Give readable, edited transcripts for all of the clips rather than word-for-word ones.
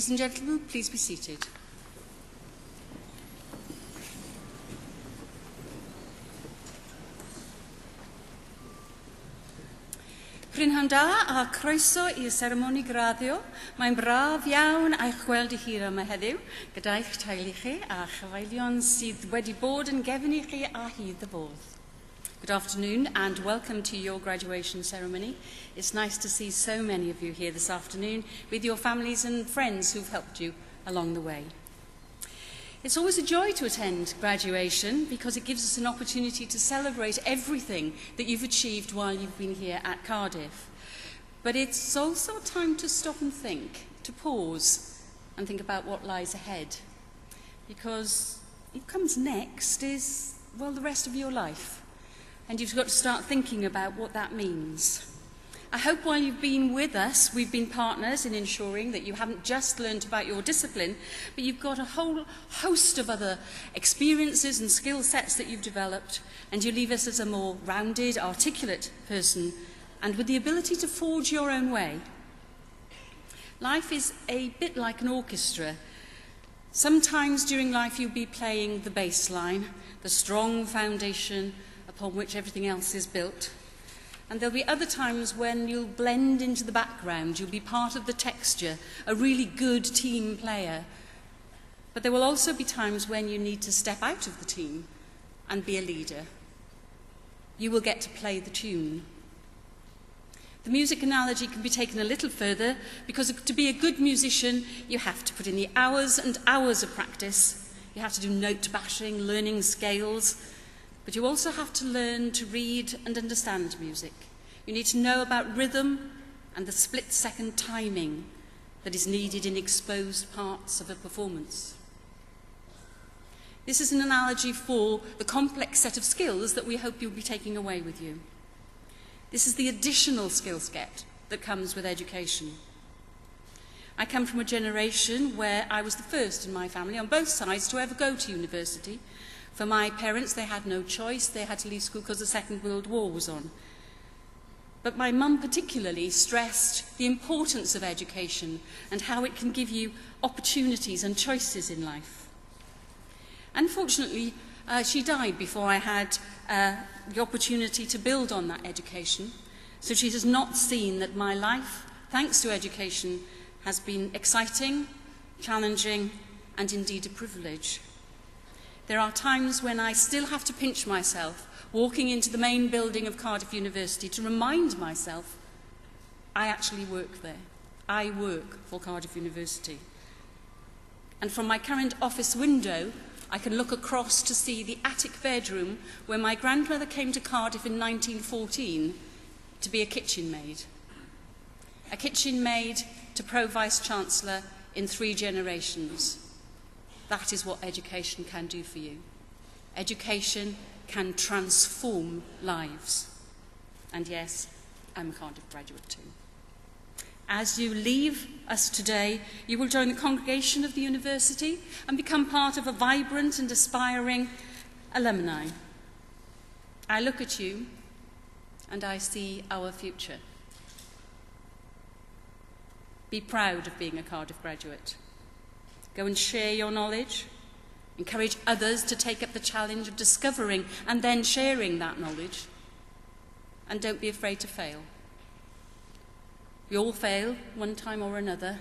Ladies and gentlemen, please be seated. Prynhawn da a croeso i'r seremoni graddio. Mae'n braf iawn eich gweld i chi yma heddiw, gyda'ch teulu chi a chyfaelion sydd wedi bod yn gefn i chi a hyd y fodd. Good afternoon and welcome to your graduation ceremony. It's nice to see so many of you here this afternoon with your families and friends who've helped you along the way. It's always a joy to attend graduation because it gives us an opportunity to celebrate everything that you've achieved while you've been here at Cardiff. But it's also a time to stop and think, to pause and think about what lies ahead. Because what comes next is, well, the rest of your life. And you've got to start thinking about what that means. I hope while you've been with us, we've been partners in ensuring that you haven't just learned about your discipline, but you've got a whole host of other experiences and skill sets that you've developed, and you leave us as a more rounded, articulate person, and with the ability to forge your own way. Life is a bit like an orchestra. Sometimes during life you'll be playing the bass line, the strong foundation upon which everything else is built. And there'll be other times when you'll blend into the background, you'll be part of the texture, a really good team player. But there will also be times when you need to step out of the team and be a leader. You will get to play the tune. The music analogy can be taken a little further because to be a good musician, you have to put in the hours and hours of practice. You have to do note bashing, learning scales. But you also have to learn to read and understand music. You need to know about rhythm and the split-second timing that is needed in exposed parts of a performance. This is an analogy for the complex set of skills that we hope you'll be taking away with you. This is the additional skill set that comes with education. I come from a generation where I was the first in my family on both sides to ever go to university. For my parents, they had no choice. They had to leave school because the Second World War was on. But my mum particularly stressed the importance of education and how it can give you opportunities and choices in life. Unfortunately, she died before I had the opportunity to build on that education. So she has not seen that my life, thanks to education, has been exciting, challenging, and indeed a privilege. There are times when I still have to pinch myself walking into the main building of Cardiff University to remind myself I actually work there. I work for Cardiff University. And from my current office window, I can look across to see the attic bedroom where my grandmother came to Cardiff in 1914 to be a kitchen maid. A kitchen maid to Pro-Vice-Chancellor in 3 generations. That is what education can do for you. Education can transform lives. And yes, I'm a Cardiff graduate too. As you leave us today, you will join the congregation of the university and become part of a vibrant and aspiring alumni. I look at you and I see our future. Be proud of being a Cardiff graduate. Go and share your knowledge. Encourage others to take up the challenge of discovering and then sharing that knowledge. And don't be afraid to fail. We all fail one time or another,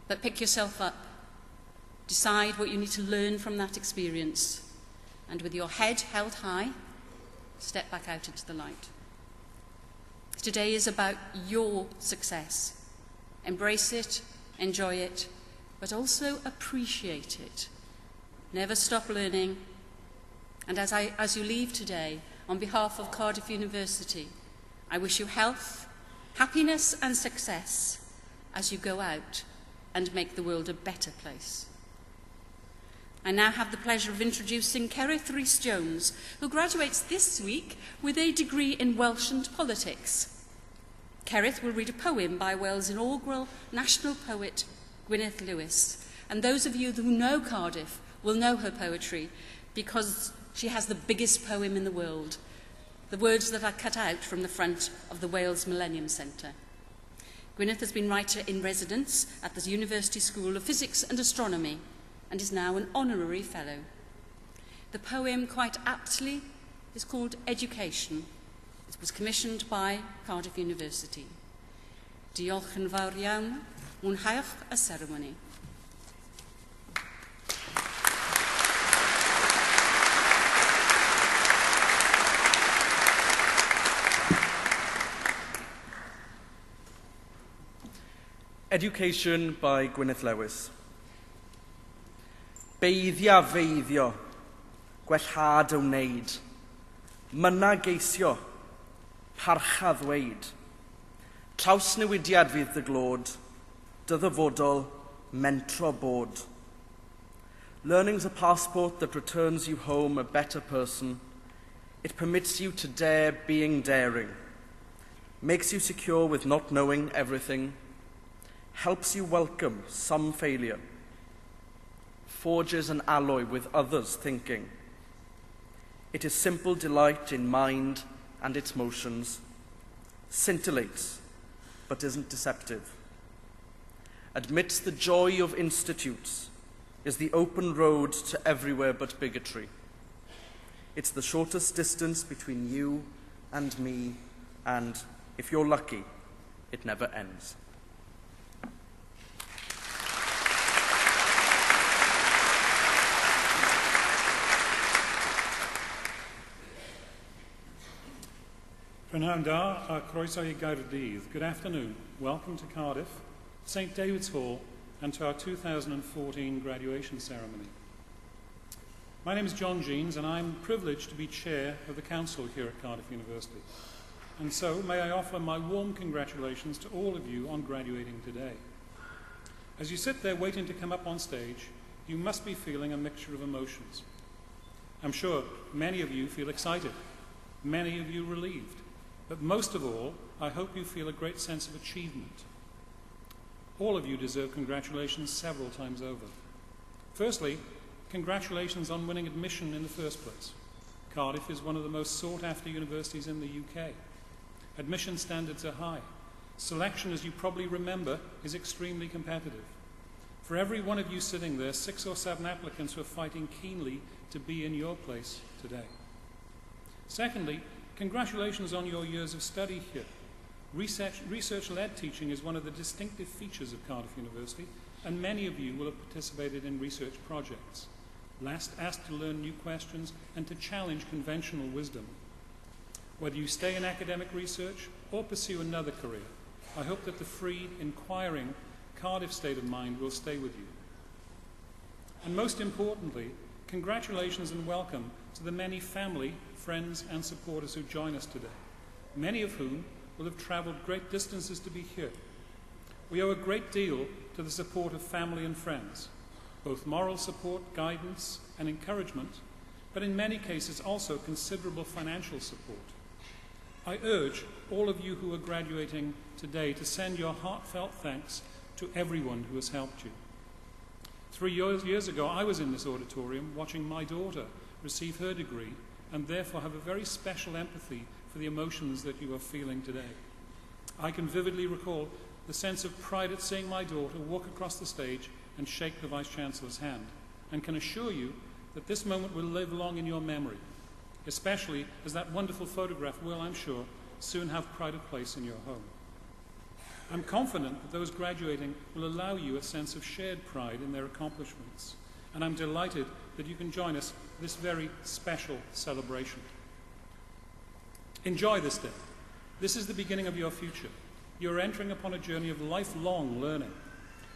but pick yourself up. Decide what you need to learn from that experience. And with your head held high, step back out into the light. Today is about your success. Embrace it, enjoy it, but also appreciate it. Never stop learning. And as you leave today, on behalf of Cardiff University, I wish you health, happiness and success as you go out and make the world a better place. I now have the pleasure of introducing Cardiff Rhys-Jones, who graduates this week with a degree in Welsh and politics. Cardiff will read a poem by Wales' inaugural national poet, Gwyneth Lewis. And those of you who know Cardiff will know her poetry because she has the biggest poem in the world, the words that are cut out from the front of the Wales Millennium Centre. Gwyneth has been writer-in-residence at the University School of Physics and Astronomy and is now an honorary fellow. The poem, quite aptly, is called Education. It was commissioned by Cardiff University. Diolch yn fawr iawn, mwynhewch y ceremony. Education by Gwyneth Lewis. Beiddia feiddio, gwellhad o wneud, mynna geisio, parcha ddweud. Trawsnewidiad fydd dy glod, dy ddyfodol, mentro bod. Learning's a passport that returns you home a better person. It permits you to dare being daring, makes you secure with not knowing everything, helps you welcome some failure, forges an alloy with others' thinking. It is simple delight in mind and its motions, scintillates, but isn't deceptive. Admits the joy of institutes, is the open road to everywhere but bigotry. It's the shortest distance between you and me, and, if you're lucky, it never ends. Prynhawn da a croeso I Gaerdydd. Good afternoon. Welcome to Cardiff, St David's Hall, and to our 2014 graduation ceremony. My name is John Jeans, and I'm privileged to be chair of the council here at Cardiff University. And so, may I offer my warm congratulations to all of you on graduating today. As you sit there waiting to come up on stage, you must be feeling a mixture of emotions. I'm sure many of you feel excited, many of you relieved. But most of all, I hope you feel a great sense of achievement. All of you deserve congratulations several times over. Firstly, congratulations on winning admission in the first place. Cardiff is one of the most sought-after universities in the UK. Admission standards are high. Selection, as you probably remember, is extremely competitive. For every one of you sitting there, 6 or 7 applicants were fighting keenly to be in your place today. Secondly, congratulations on your years of study here. Research-led teaching is one of the distinctive features of Cardiff University, and many of you will have participated in research projects, asked to learn new questions and to challenge conventional wisdom. Whether you stay in academic research or pursue another career, I hope that the free, inquiring Cardiff state of mind will stay with you. And most importantly, congratulations and welcome to the many family, friends and supporters who join us today, many of whom will have travelled great distances to be here. We owe a great deal to the support of family and friends, both moral support, guidance and encouragement, but in many cases also considerable financial support. I urge all of you who are graduating today to send your heartfelt thanks to everyone who has helped you. 3 years ago, I was in this auditorium watching my daughter receive her degree, and therefore have a very special empathy for the emotions that you are feeling today. I can vividly recall the sense of pride at seeing my daughter walk across the stage and shake the Vice-Chancellor's hand, and can assure you that this moment will live long in your memory, especially as that wonderful photograph will, I'm sure, soon have pride of place in your home. I'm confident that those graduating will allow you a sense of shared pride in their accomplishments, and I'm delighted that you can join us this very special celebration. Enjoy this day. This is the beginning of your future. You're entering upon a journey of lifelong learning,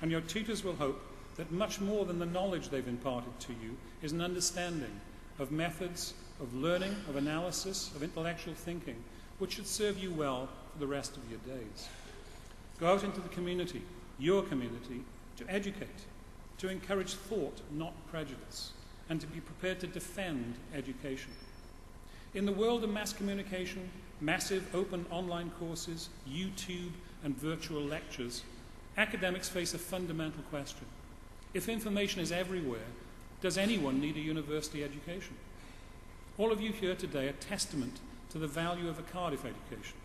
and your tutors will hope that much more than the knowledge they've imparted to you is an understanding of methods of learning, of analysis, of intellectual thinking, which should serve you well for the rest of your days. Go out into the community, your community, to educate, to encourage thought, not prejudice, and to be prepared to defend education. In the world of mass communication, massive open online courses, YouTube and virtual lectures, academics face a fundamental question. If information is everywhere, does anyone need a university education? All of you here today are testament to the value of a Cardiff education,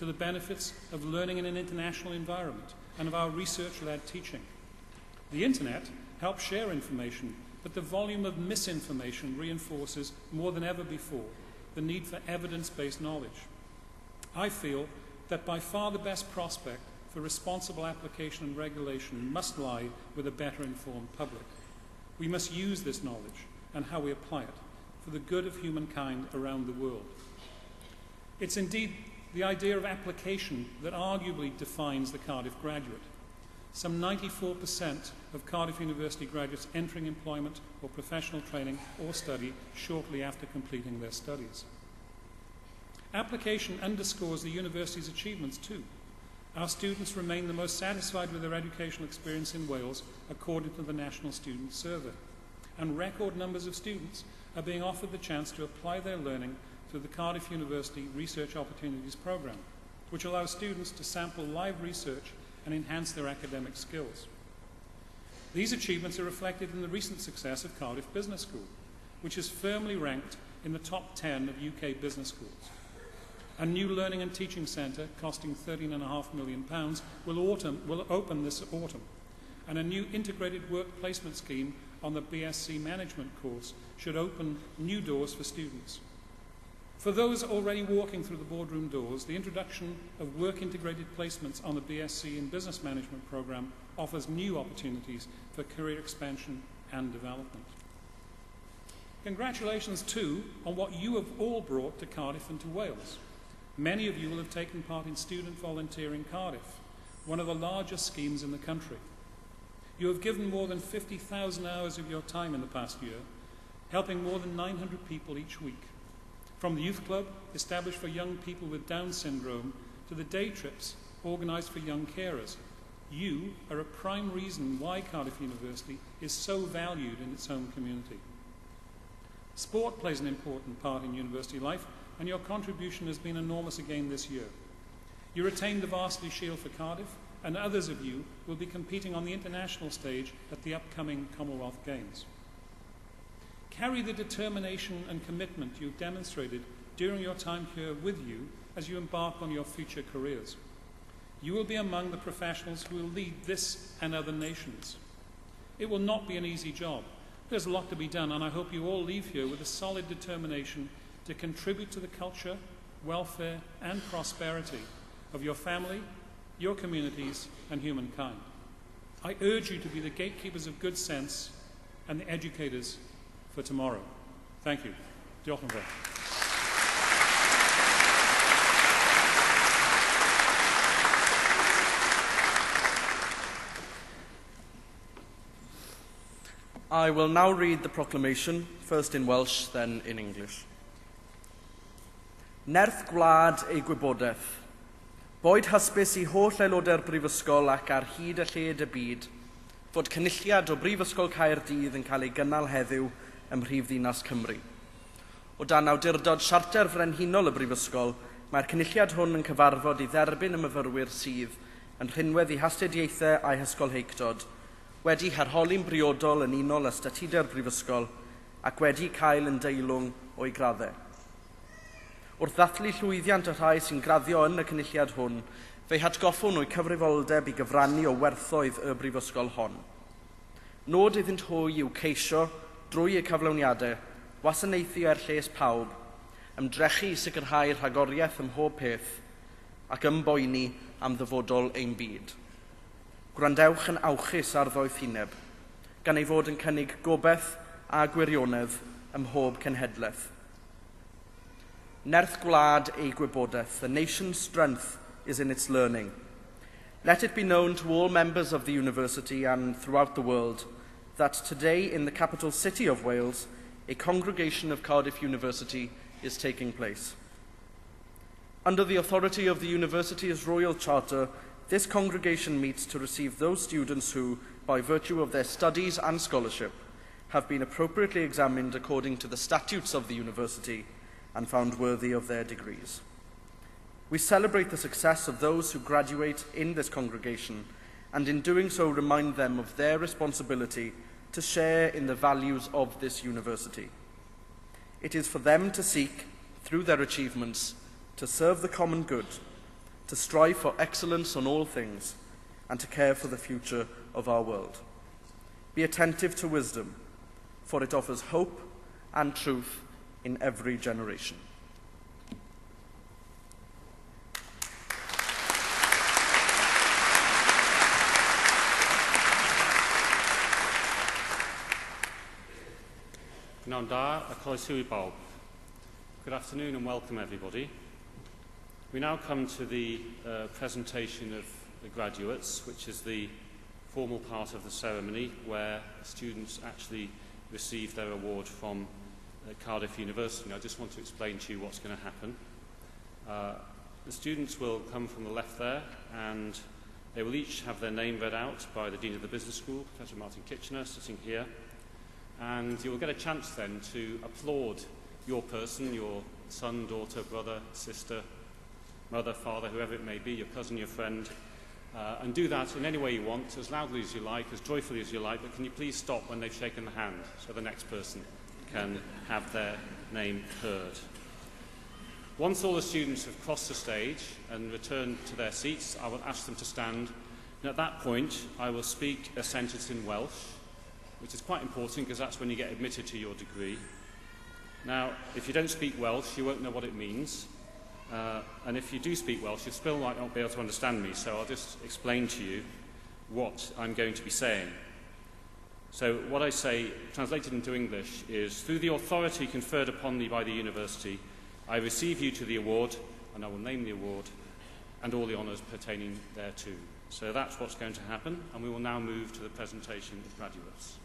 to the benefits of learning in an international environment and of our research-led teaching. The internet helps share information, but the volume of misinformation reinforces more than ever before the need for evidence-based knowledge. I feel that by far the best prospect for responsible application and regulation must lie with a better informed public. We must use this knowledge and how we apply it for the good of humankind around the world. It's indeed the idea of application that arguably defines the Cardiff graduate. Some 94% of Cardiff University graduates entering employment or professional training or study shortly after completing their studies. Application underscores the university's achievements too. Our students remain the most satisfied with their educational experience in Wales according to the National Student Survey. And record numbers of students are being offered the chance to apply their learning through the Cardiff University Research Opportunities Programme, which allows students to sample live research and enhance their academic skills. These achievements are reflected in the recent success of Cardiff Business School, which is firmly ranked in the top 10 of UK business schools. A new learning and teaching centre costing £13.5 million will open this autumn, and a new integrated work placement scheme on the BSc Management course should open new doors for students. For those already walking through the boardroom doors, the introduction of work-integrated placements on the BSc in Business Management programme offers new opportunities for career expansion and development. Congratulations too on what you have all brought to Cardiff and to Wales. Many of you will have taken part in Student Volunteering Cardiff, one of the largest schemes in the country. You have given more than 50,000 hours of your time in the past year, helping more than 900 people each week. From the youth club, established for young people with Down syndrome, to the day trips organised for young carers, you are a prime reason why Cardiff University is so valued in its home community. Sport plays an important part in university life, and your contribution has been enormous again this year. You retained the Varsity Shield for Cardiff, and others of you will be competing on the international stage at the upcoming Commonwealth Games. Carry the determination and commitment you've demonstrated during your time here with you as you embark on your future careers. You will be among the professionals who will lead this and other nations. It will not be an easy job. There's a lot to be done, and I hope you all leave here with a solid determination to contribute to the culture, welfare, and prosperity of your family, your communities, and humankind. I urge you to be the gatekeepers of good sense and the educators for tomorrow. Thank you. Diolch yn fawr. I will now read the proclamation, first in Welsh, then in English. Nerth gwlad ei gwybodaeth. Boed hysbys i holl aelodau'r Brifysgol ac ar hyd y lled y byd, fod cynulliad o Brifysgol Caerdydd yn cael ei gynnal heddiw ym Mhrifddinas Cymru. O dan awdurdod siarter frenhinol y Brifysgol, mae'r cynulliad hwn yn cyfarfod i dderbyn y myfyrwyr sydd yn rhinwedd i hastudiaethau a'i hysgolheictod, wedi harholi'n briodol yn unol â statudau'r Brifysgol ac wedi cael yn deilwng o'i graddau. Wrth ddathlu llwyddiant y rhai sy'n graddio yn y cynulliad hwn, fe'i hatgoffwn o'i cyfrifoldeb i gyfrannu o werthoedd y Brifysgol hon. Nod iddynt hwy yw ceisio, drwy eu cyflawniadau, wasanaethu ar lles pawb, ymdrechu i sicrhau rhagoriaeth ym mhob peth, ac ymboeni am ddyfodol ein byd. Gwrandewch yn awchus ar ddoeth huneb, gan ei fod yn cynnig gobeith a gwirionedd ym mhob cenhedlaeth. Nerth gwlad ei gwybodaeth. The nation's strength is in its learning. Let it be known to all members of the university and throughout the world that today in the capital city of Wales, a congregation of Cardiff University is taking place. Under the authority of the university's royal charter, this congregation meets to receive those students who, by virtue of their studies and scholarship, have been appropriately examined according to the statutes of the university and found worthy of their degrees. We celebrate the success of those who graduate in this congregation, and in doing so remind them of their responsibility to share in the values of this university. It is for them to seek, through their achievements, to serve the common good, to strive for excellence on all things, and to care for the future of our world. Be attentive to wisdom, for it offers hope and truth in every generation. Good afternoon and welcome everybody. We now come to the presentation of the graduates, which is the formal part of the ceremony where students actually receive their award from Cardiff University. And I just want to explain to you what's going to happen. The students will come from the left there, and they will each have their name read out by the Dean of the Business School, Professor Martin Kitchener, sitting here. And you will get a chance then to applaud your person, your son, daughter, brother, sister, mother, father, whoever it may be, your cousin, your friend, and do that in any way you want, as loudly as you like, as joyfully as you like, but can you please stop when they've shaken the hand so the next person can have their name heard. Once all the students have crossed the stage and returned to their seats, I will ask them to stand, and at that point I will speak a sentence in Welsh, which is quite important because that's when you get admitted to your degree. Now, if you don't speak Welsh, you won't know what it means. And if you do speak Welsh, you still might not be able to understand me, so I'll just explain to you what I'm going to be saying. So what I say, translated into English, is, through the authority conferred upon me by the university, I receive you to the award, and I will name the award, and all the honours pertaining thereto. So that's what's going to happen, and we will now move to the presentation of graduates.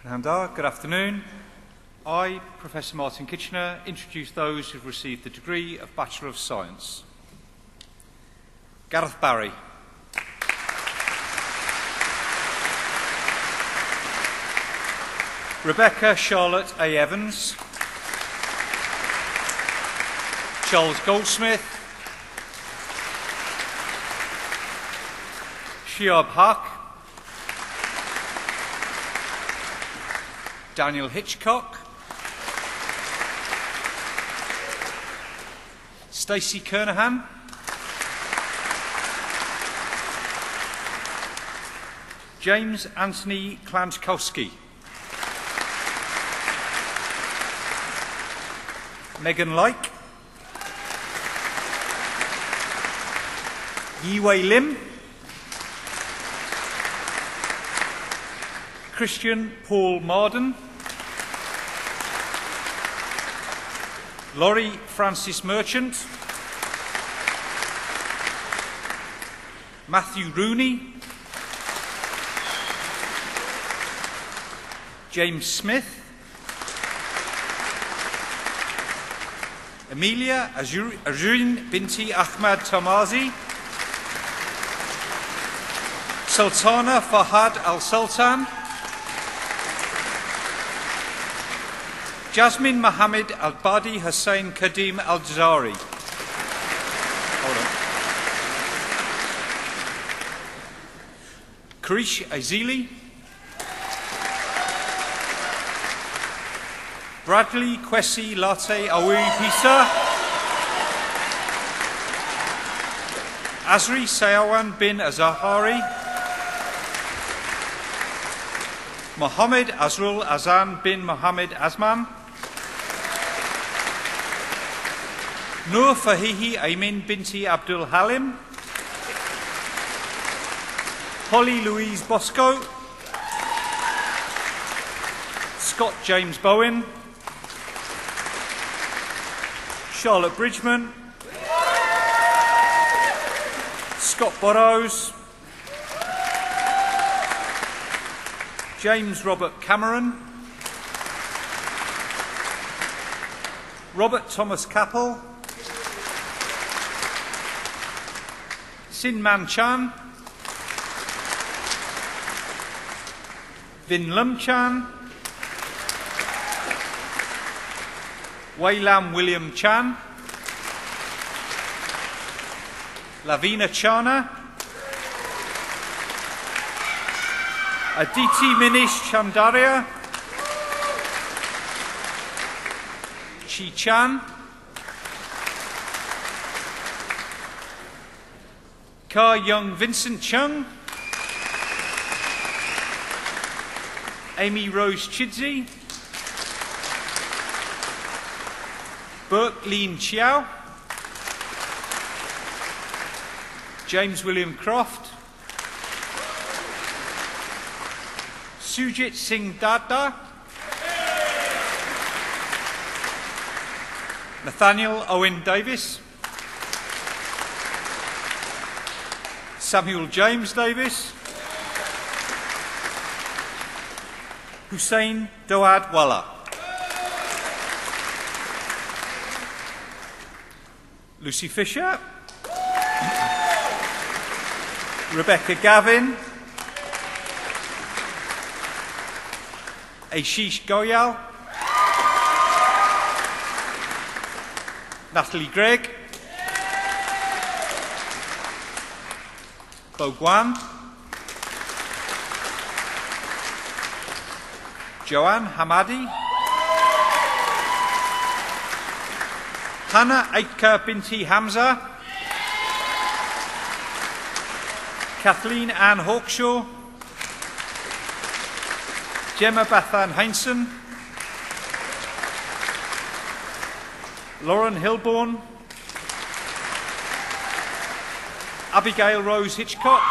Good afternoon. I, Professor Martin Kitchener, introduce those who have received the degree of Bachelor of Science. Gareth Barry. Rebecca Charlotte A. Evans. Charles Goldsmith. Shiab Haq. Daniel Hitchcock. Stacey Kernahan. James Anthony Klanczkowski. Megan Like. Yiwei Lim. Christian Paul Marden. Laurie Francis Merchant. Matthew Rooney. James Smith. Amelia Azurin Binti Ahmad Tamazi. Sultana Fahad Al-Sultan. Jasmine Mohammed Al-Badi Hussain Kadim Al-Jazari. Hold on. Karish Azili. Bradley Kwesi Latte Awiri Pisa. Azri Sayawan bin Azahari. Mohammed Azrul Azan bin Mohammed Azman. Nur Fahihi Aimin binti Abdul Halim. Holly Louise Bosco. Scott James Bowen. Charlotte Bridgman. Scott Burrows. James Robert Cameron. Robert Thomas Capel. Sin Man Chan. Vin Lum Chan. Wei Lam William Chan. Lavina Chana. Aditi Minish Chandaria, Chi Chan, Ka Young Vincent Chung, Amy Rose Chidzi, Burke Lean Chiao, James William Croft, Sujit Singh Dada, Nathaniel Owen Davis, Samuel James Davis, Hussein Doad Walla, Lucy Fisher, Rebecca Gavin, Ashish Goyal, Natalie Gregg, Bo Guan, Joanne Hamadi, Hannah Aitka Binti Hamza, Kathleen Ann Hawkshaw, Gemma Bathan Heinsohn, Lauren Hilborn, Abigail Rose Hitchcock,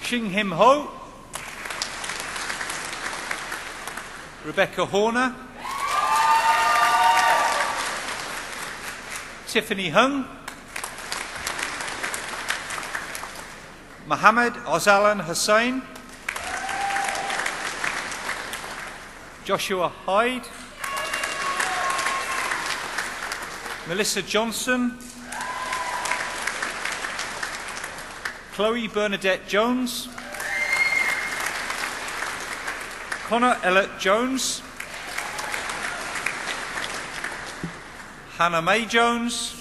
Xing Him Ho, Rebecca Horner, Tiffany Hung, Mohammed Ozalan Hussain, Joshua Hyde, Melissa Johnson, Chloe Bernadette Jones, Connor Ellett Jones, Hannah May Jones,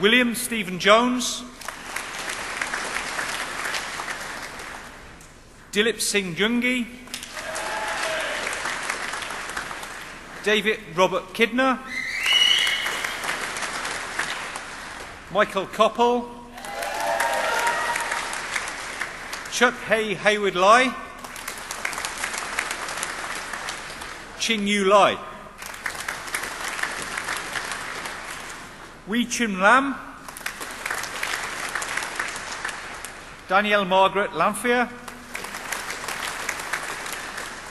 William Stephen Jones, Dilip Singh Jungi, David Robert Kidner, Michael Koppel, Chuck Hay Hayward Lai, Ching Yu Lai, Wee Chun Lam, Danielle Margaret Lanfear,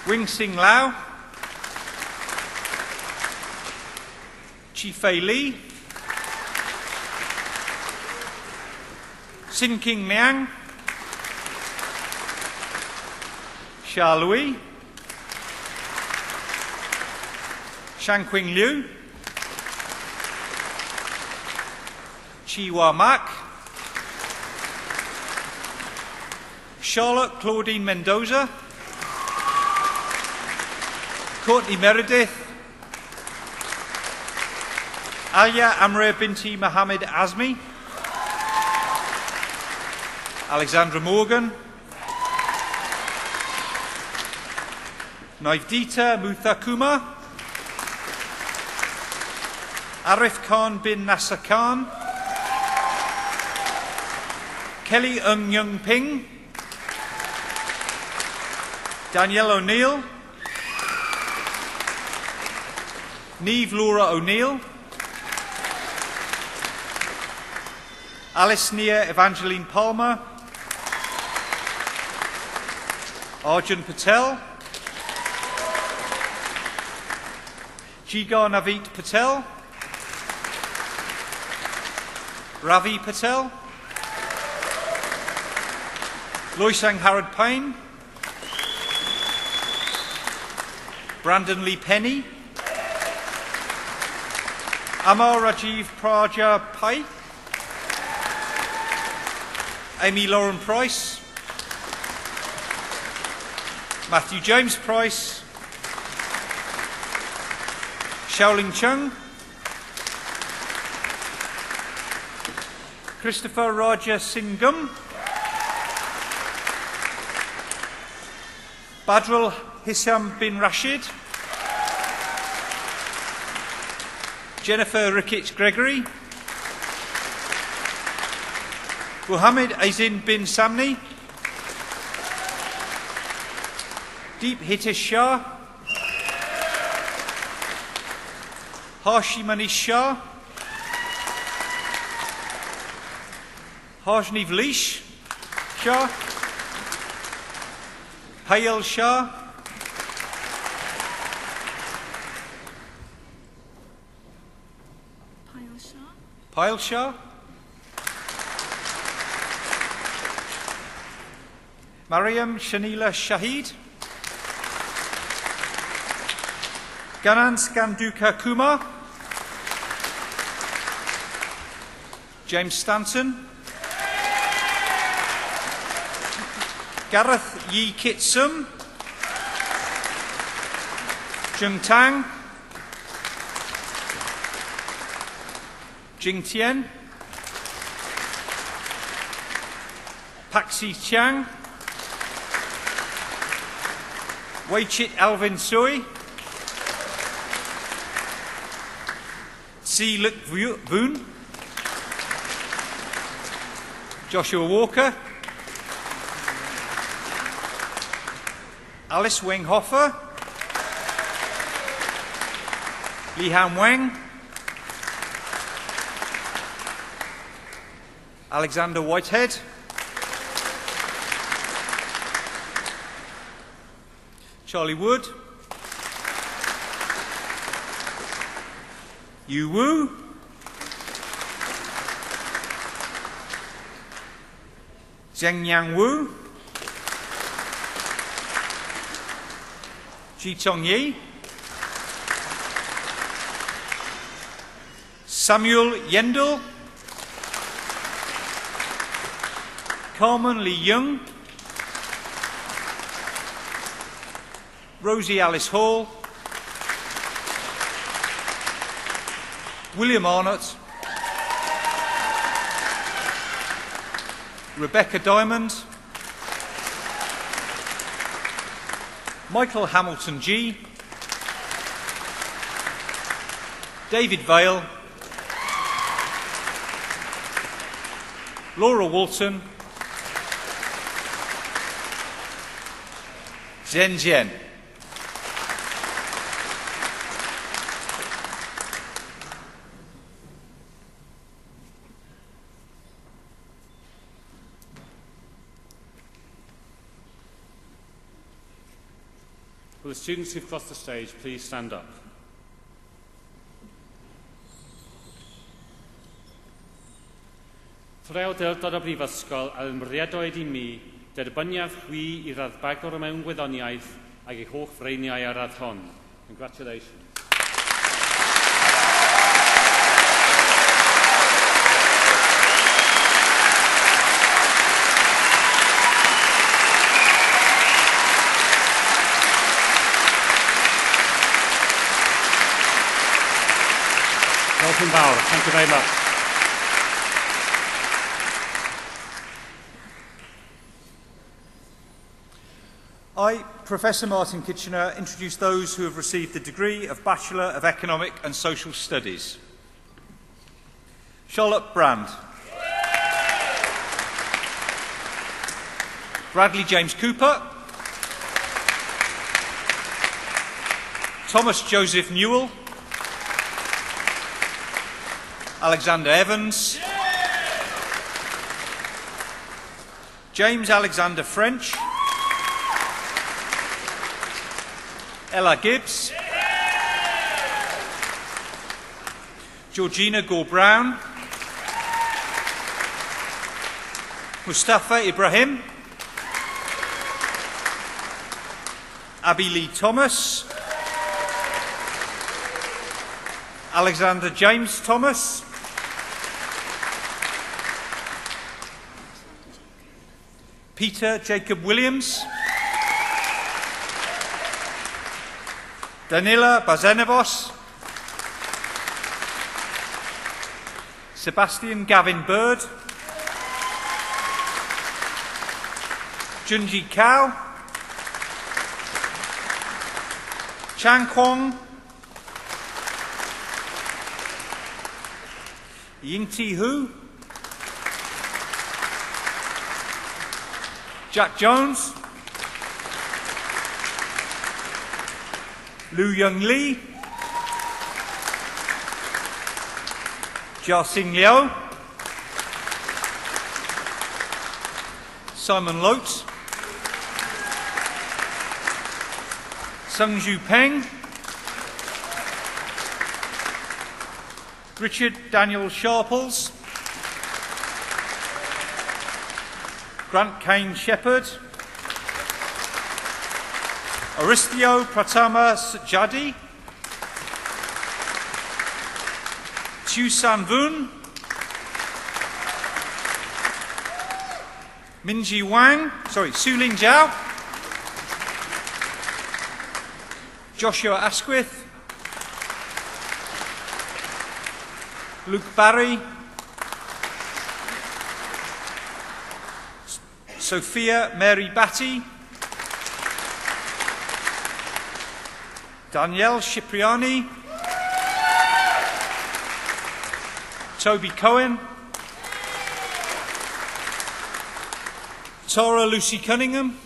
Wing Sing Lau, Chi Fei Lee, Sin King Liang, Xia Lui, Shang Qing Liu, Chi Wa Mak, Charlotte Claudine Mendoza, Courtney Meredith, Alia Amre Binti Mohammed Azmi, Alexandra Morgan, Naivdita Muthakuma, Arif Khan bin Nasser Khan, Kelly Ng Young Ping, Danielle O'Neill, Neve Laura O'Neill, Alice Nia Evangeline Palmer, Arjun Patel, Jigar Navit Patel, Ravi Patel, Loisang Harrod Payne, Brandon Lee Penny, Amar Rajiv Praja Pai, Amy Lauren Price, Matthew James Price, Xiaoling Chung, Christopher Roger Singham, Badrul Hisham bin Rashid, Jennifer Ricketts Gregory, Muhammad Azin bin Samni, Deep Hitesh Shah, Harshi Manish Shah, Harshni Vlish Shah, Hayal Shah, Payal Shah, Mariam Shanila Shahid, Ganan Skanduka Kumar, James Stanton, Gareth Yi Kitsum, Jung Tang, Jing Tian, Paxi Chiang, Weichit Alvin Sui, Si Luk Voon, Joshua Walker, Alice Wenghofer, Li Han Wang, Alexander Whitehead, Charlie Wood, Yu Wu, Zheng Yang Wu, Ji Tong Yi, Samuel Yendel, Carmen Lee Young, Rosie Alice Hall, William Arnott, Rebecca Diamond, Michael Hamilton G, David Vale, Laura Walton, Zhen Jian. Will the students who've crossed the stage please stand up? For awdurdod o Brifysgol a ymryddiadwyd I mi derbyniaf chwi I raddbagwr y mewn gwyddoniaeth ac ei holl freiniau ar radd hon. Congratulations. Welcome, Val. Thank you very much. I, Professor Martin Kitchener, introduce those who have received the degree of Bachelor of Economic and Social Studies. Charlotte Brand. Bradley James Cooper. Thomas Joseph Newell. Alexander Evans, James Alexander French, Ella Gibbs, Georgina Gore-Brown, Mustafa Ibrahim, Abby Lee Thomas, Alexander James Thomas, Peter Jacob Williams, Danila Bazenevos, Sebastian Gavin Bird, Junji Kao, Chan Kwong, Yingti Hu, Jack Jones, Lu Young Lee, Jia Sing Liu, Simon Lote, Sung Ju Peng, Richard Daniel Sharples, Grant Kane Shepherd, Aristio Pratama Sajadi, Chu San Voon, Su Ling Jiao, Joshua Asquith, Luke Barry, Sophia Mary Batty, Danielle Cipriani, Toby Cohen, Tara Lucy Cunningham,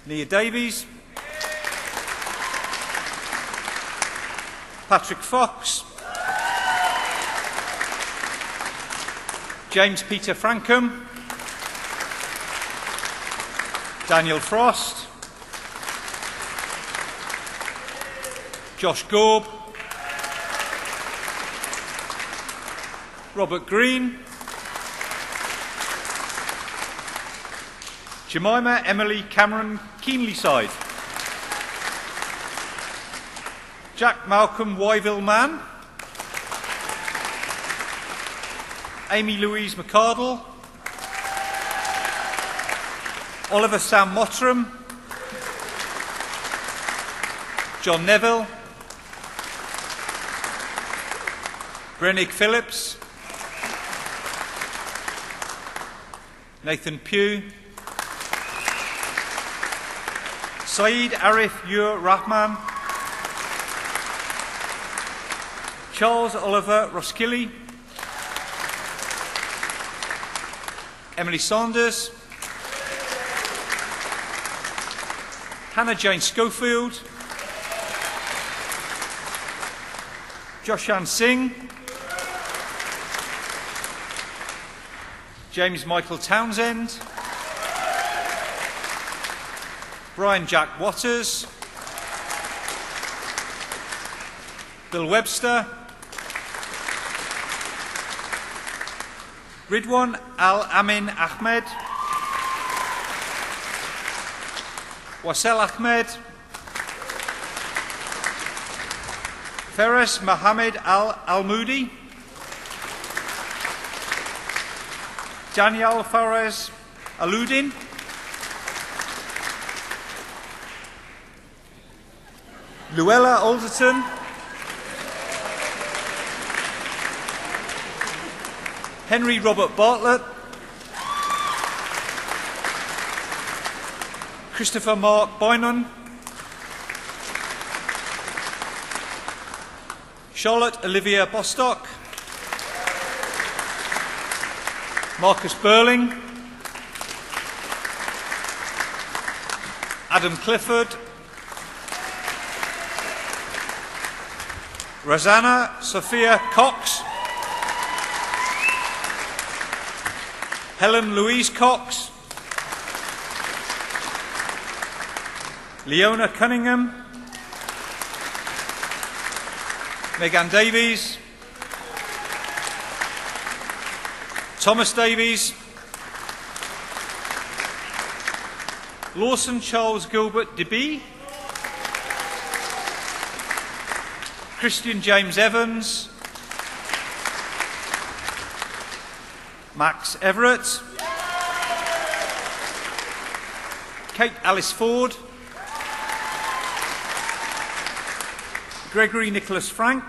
Nia Davies, Patrick Fox, James Peter Frankham, Daniel Frost, Josh Gorb, Robert Green, Jemima Emily Cameron Keenlyside, Jack Malcolm Wyville Mann, Amy Louise McCardle, Oliver Sam Mottram, John Neville, Brennig Phillips, Nathan Pugh, Saeed Arif Ur Rahman, Charles Oliver Roskilly, Emily Saunders, Hannah Jane Schofield, Joshan Singh, James Michael Townsend, Brian Jack Waters, Bill Webster, Ridwan Al-Amin Ahmed, Wasel Ahmed, Feres Mohammed Al-Almoudi, Daniel Fares Aludin, Luella Alderton, Henry Robert Bartlett, Christopher Mark Bynon, Charlotte Olivia Bostock, Marcus Burling, Adam Clifford, Rosanna Sophia Cox, Helen Louise Cox, Leona Cunningham, Megan Davies, Thomas Davies, Lawson Charles Gilbert DeBee, Christian James Evans, Max Everett, Kate Alice Ford, Gregory Nicholas Frank,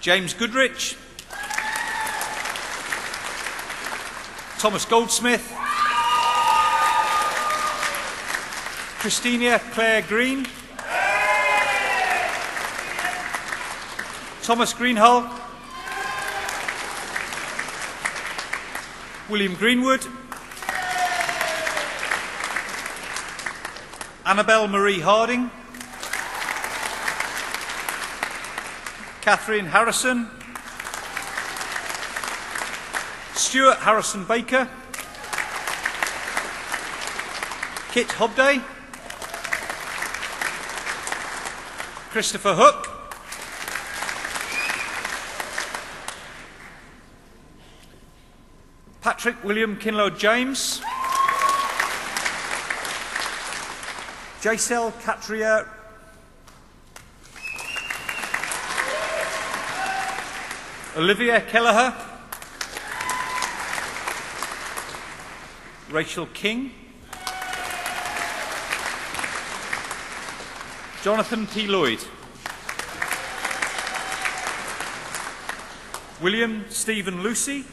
James Goodrich, Thomas Goldsmith, Christina Claire Green, Thomas Greenhull, William Greenwood, Annabelle Marie Harding, Catherine Harrison, Stuart Harrison Baker, Kit Hobday, Christopher Hook, Patrick William Kinlow James, Jacel Katria Olivia Kelleher, Rachel King, Jonathan P. Lloyd, William Stephen Lucy,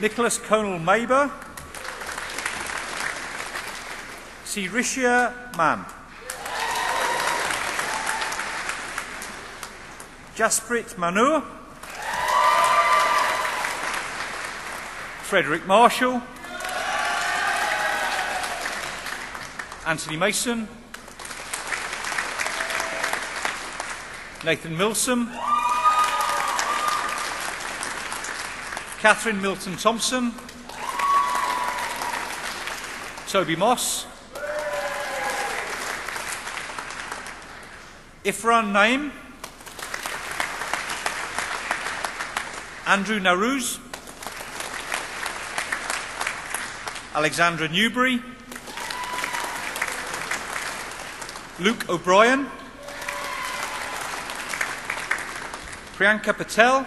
Nicholas Conal Maber, Sirisha Mann, Jasprit Manur, Frederick Marshall, Anthony Mason, Nathan Milsom, Catherine Milton Thompson, Toby Moss, Ifran Naim, Andrew Naruz, Alexandra Newbury, Luke O'Brien, Priyanka Patel,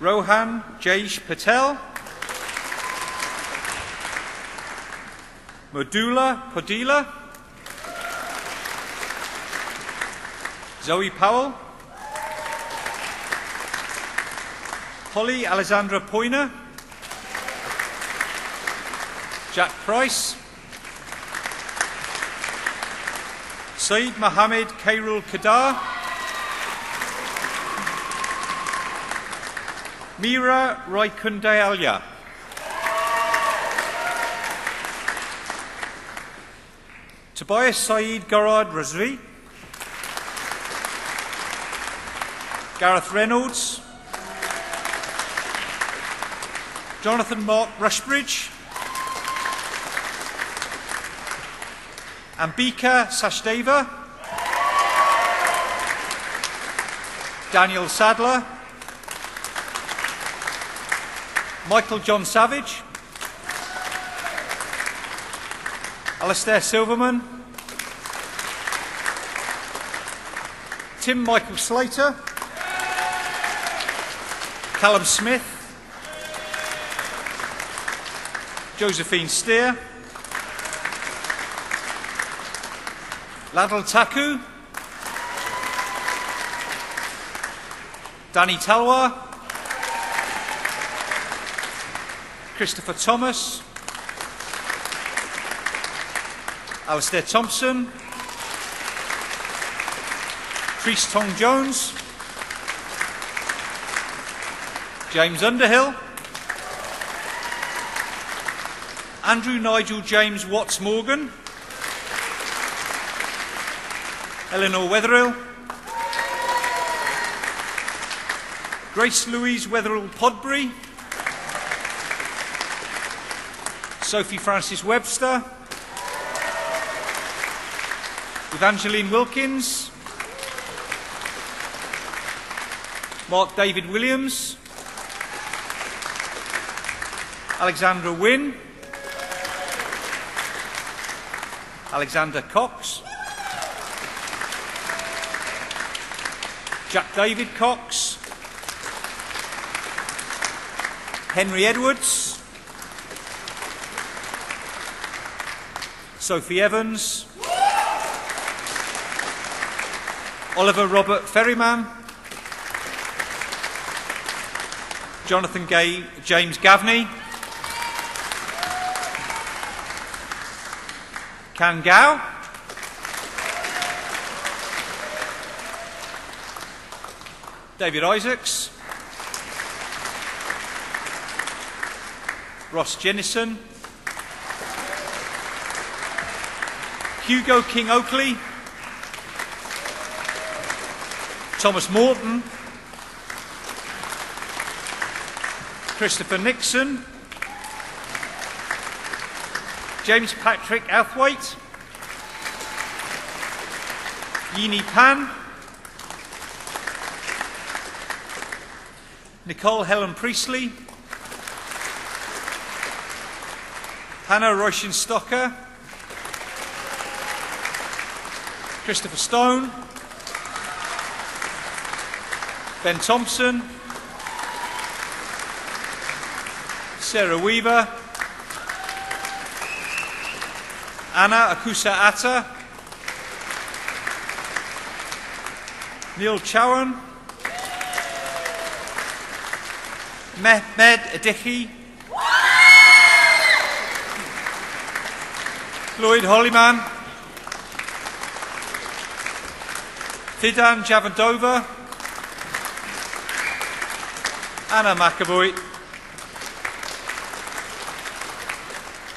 Rohan Jayesh Patel, Modula Podila, Zoe Powell, Holly Alexandra Poyner, Jack Price, Saeed Mohammed Kairul Kadar, Mira Raikundayalia, Tobias Saeed Garad Razvi, Gareth Reynolds, Jonathan Mark Rushbridge, Ambika Sachdeva, Daniel Sadler, Michael John Savage, Alastair Silverman, Tim Michael Slater, Callum Smith, Josephine Steer, Ladal Taku, Danny Talwar, Christopher Thomas, Alistair Thompson, Chris Tong Jones, James Underhill, Andrew Nigel James Watts Morgan, Eleanor Wetherill, Grace Louise Wetherill Podbury, Sophie Francis Webster, Evangeline Wilkins, Mark David Williams, Alexandra Wynne, Alexander Cox, Jack David Cox, Henry Edwards, Sophie Evans, Oliver Robert Ferryman, Jonathan James Gaffney, Can Gao, David Isaacs, Ross Jennison, Hugo King Oakley, Thomas Morton, Christopher Nixon, James Patrick Outhwaite, Yini Pan, Nicole Helen Priestley, Hannah Royshin-Stocker, Christopher Stone, Ben Thompson, Sarah Weaver, Anna Akusa Atta, Neil Chowan, Mehmed Adichi, Lloyd Hollyman, Fidan Javandova, Anna McAvoy,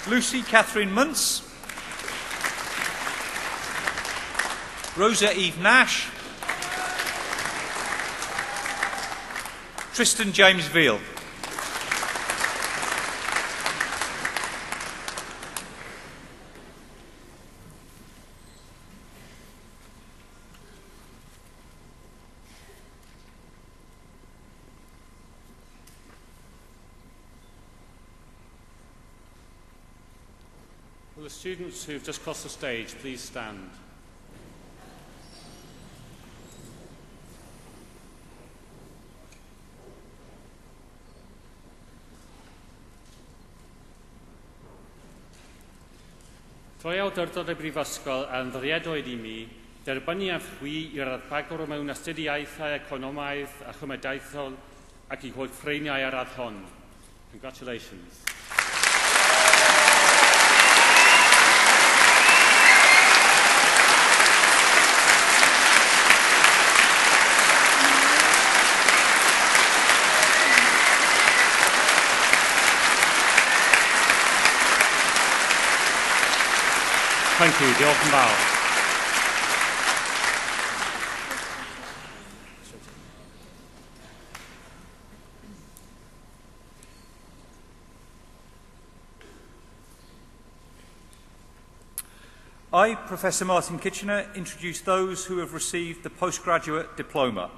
Lucy Catherine Muntz, Rosa Eve Nash, Tristan James Veal. Will the students who've just crossed the stage please stand? Troi awdurdod y Brifysgol a'n ddyddiadoedd I mi, derbynnu â chwi i'r raddbagwr mewn astudiaethau economaidd a chymedaethol ac I holl ffreiniau ar radd hon. Congratulations. Thank you. Diolch yn fawr. I, Professor Martin Kitchener, introduce those who have received the postgraduate diploma.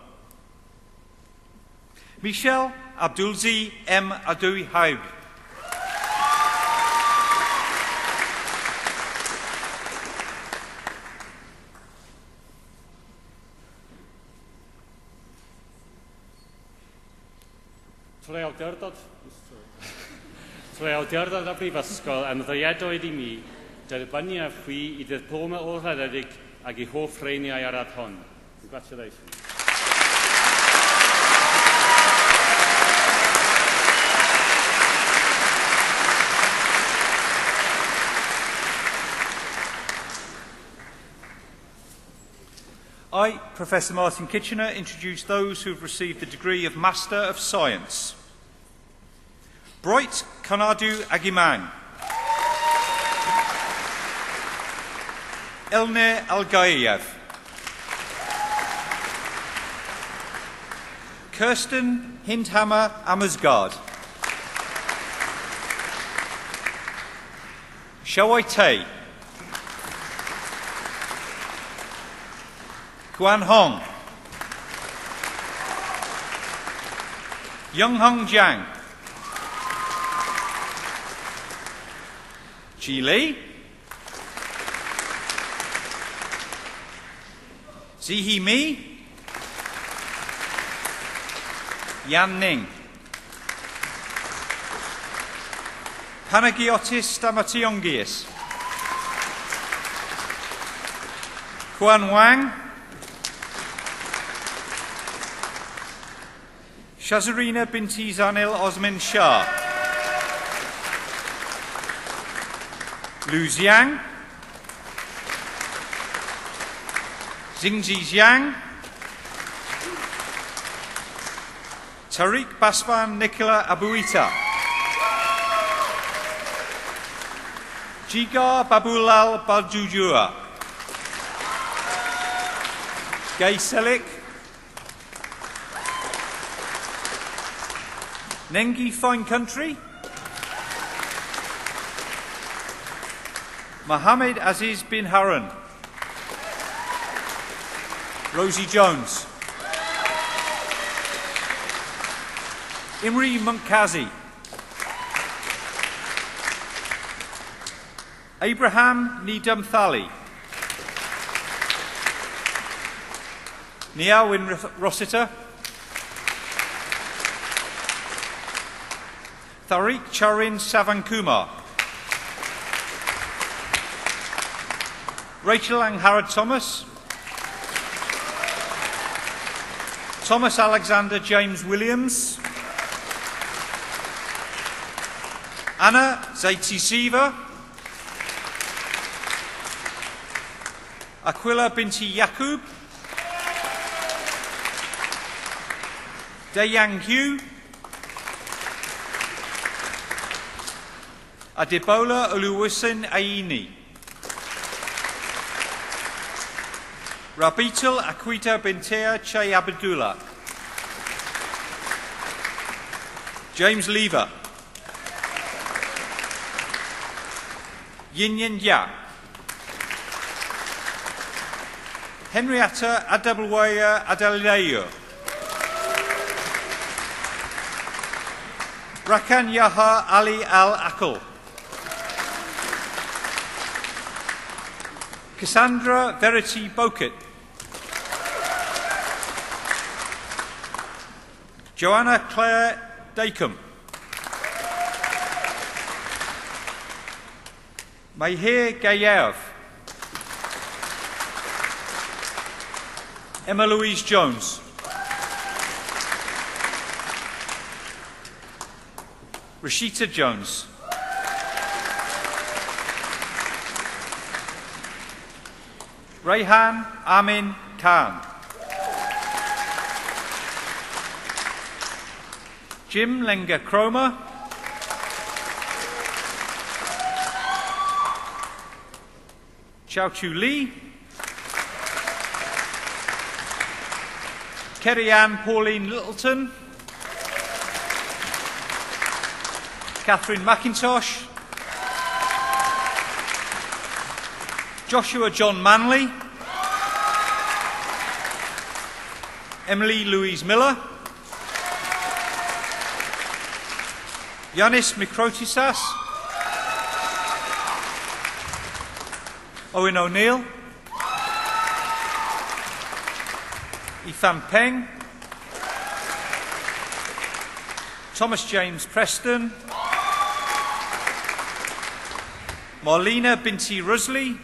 Michel Abdulzi M. Adoui Haib. Trwy awdurdod y Brifysgol yn ddyddiadoedd I mi, derbynnu â chwi I diploma o rhededig ac I hoff ffreiniau ar radd hon. Congratulations. I, Professor Martin Kitchener, introduce those who have received the degree of Master of Science. Bright Kanadu Agimang. Elner Algayev. Kirsten Hindhammer Amersgaard. Shawai Tay. Guan Hong. Young Hong Jiang. Ji Li. Zihi Mi. Yan Ning. Panagiotis Stamationgis. Juan Wang, Shazarina binti Zanil Osman Shah, Lu Xiang, Xingji Jiang, Tariq Basban Nicola Abuita, Jigar Babulal Baljujua, Gay Selik, Nengi Fine Country, Mohammed Aziz bin Harun, Rosie Jones, Imri Munkazi, Abraham Nidam Thali, Niawin Rossiter, Tariq Charin Savankumar, Rachel Angharad Thomas, Thomas Alexander James Williams, Anna Zaitisiva, Aquila binti Yaqub, Dayang Hu, Adebola Oluwasin Aini, Rabitul Akwita Bintia Che Abdullah, James Lever, Yin Yin Ya, Henrietta Adabulwaya Adalayo, Rakan Yaha Ali Al Akal, Cassandra Verity Bokit, Joanna Claire Dacum, Mahir Gayev, Emma Louise Jones, Rashita Jones, Rayhan Amin Khan, Jim Lenga Cromer, Chao Chu Lee, Kerry-Ann Pauline Littleton, Catherine McIntosh, Joshua John Manley, Emily Louise Miller, Yanis Mikrotisas, Owen O'Neill, Ethan Peng, Thomas James Preston, Marlena Binti Rusli,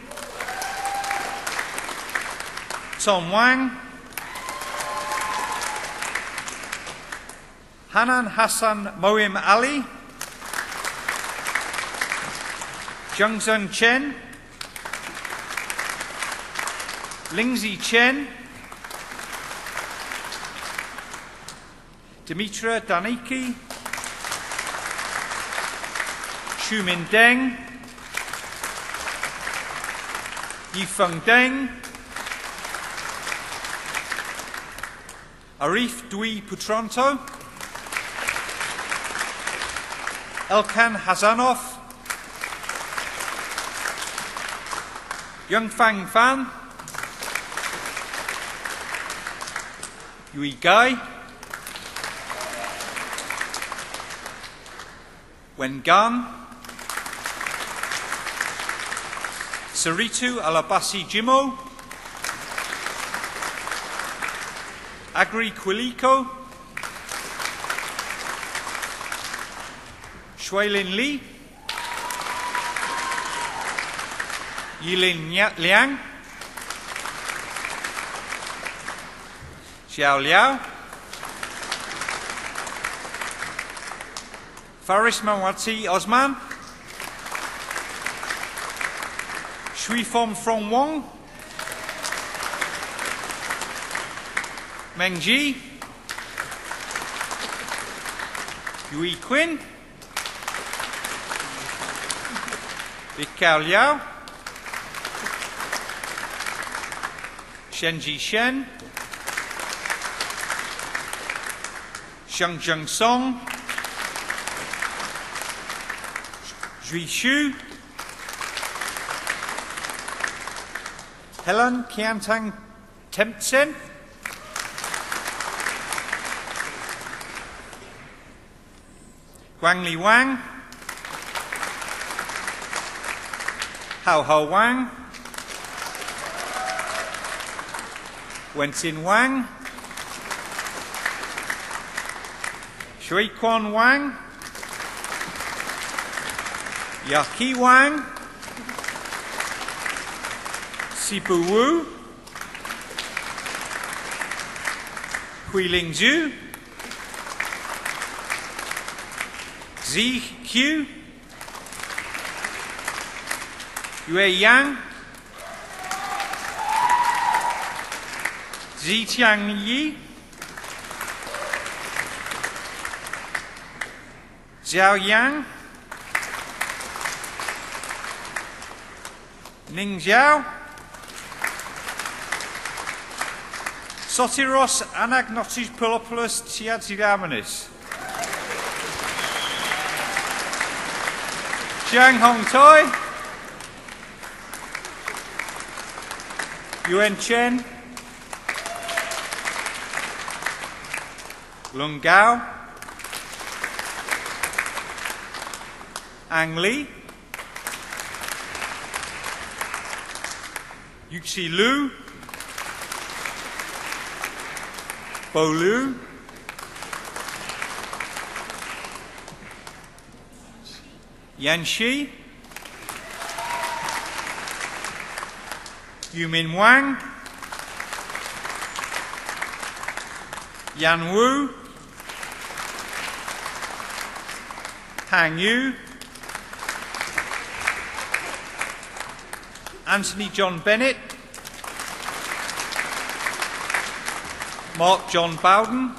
Tom Wang, Hanan Hassan Moim Ali, Zhengzhen Chen, Lingzi Chen, Dimitra Daniki, Shumin Deng, Yifeng Deng, Arif Dwi Putranto, Elkan Hazanov, Yungfang Fan, Yui Gai, Wen Gan, Saritu Alabasi Jimo, Agri Quiliko, Shuilin Li, Yilin Liang, Xiao Liao. Faris Mawati Osman. Shui Fom From Wong. Meng Ji. Yui Quinn. Li Cao Liao. Shenji Shen. Shengzheng Song. Zhui Xu. Helen Qiantang Tempsen. Guangli Wang. Hao Hao Wang. Wenxin Wang. Shui Quan Wang. Yaqi Wang. Sipu Wu. Huiling Zhu. Zi Q. Yue Yang. Zi Tiang Yi. Zhao Yang. Ning Zhao. Sotiros Anagnotopoulos Tiadzigamonis. Jiang Hong Toi. Yuan Chen. Lung Gao. Ang Li. Yuxi Lu. Bo Lu. Yan Shi. Yumin Wang. Yan Wu. Hang Yu. Anthony John Bennett. Mark John Bowden.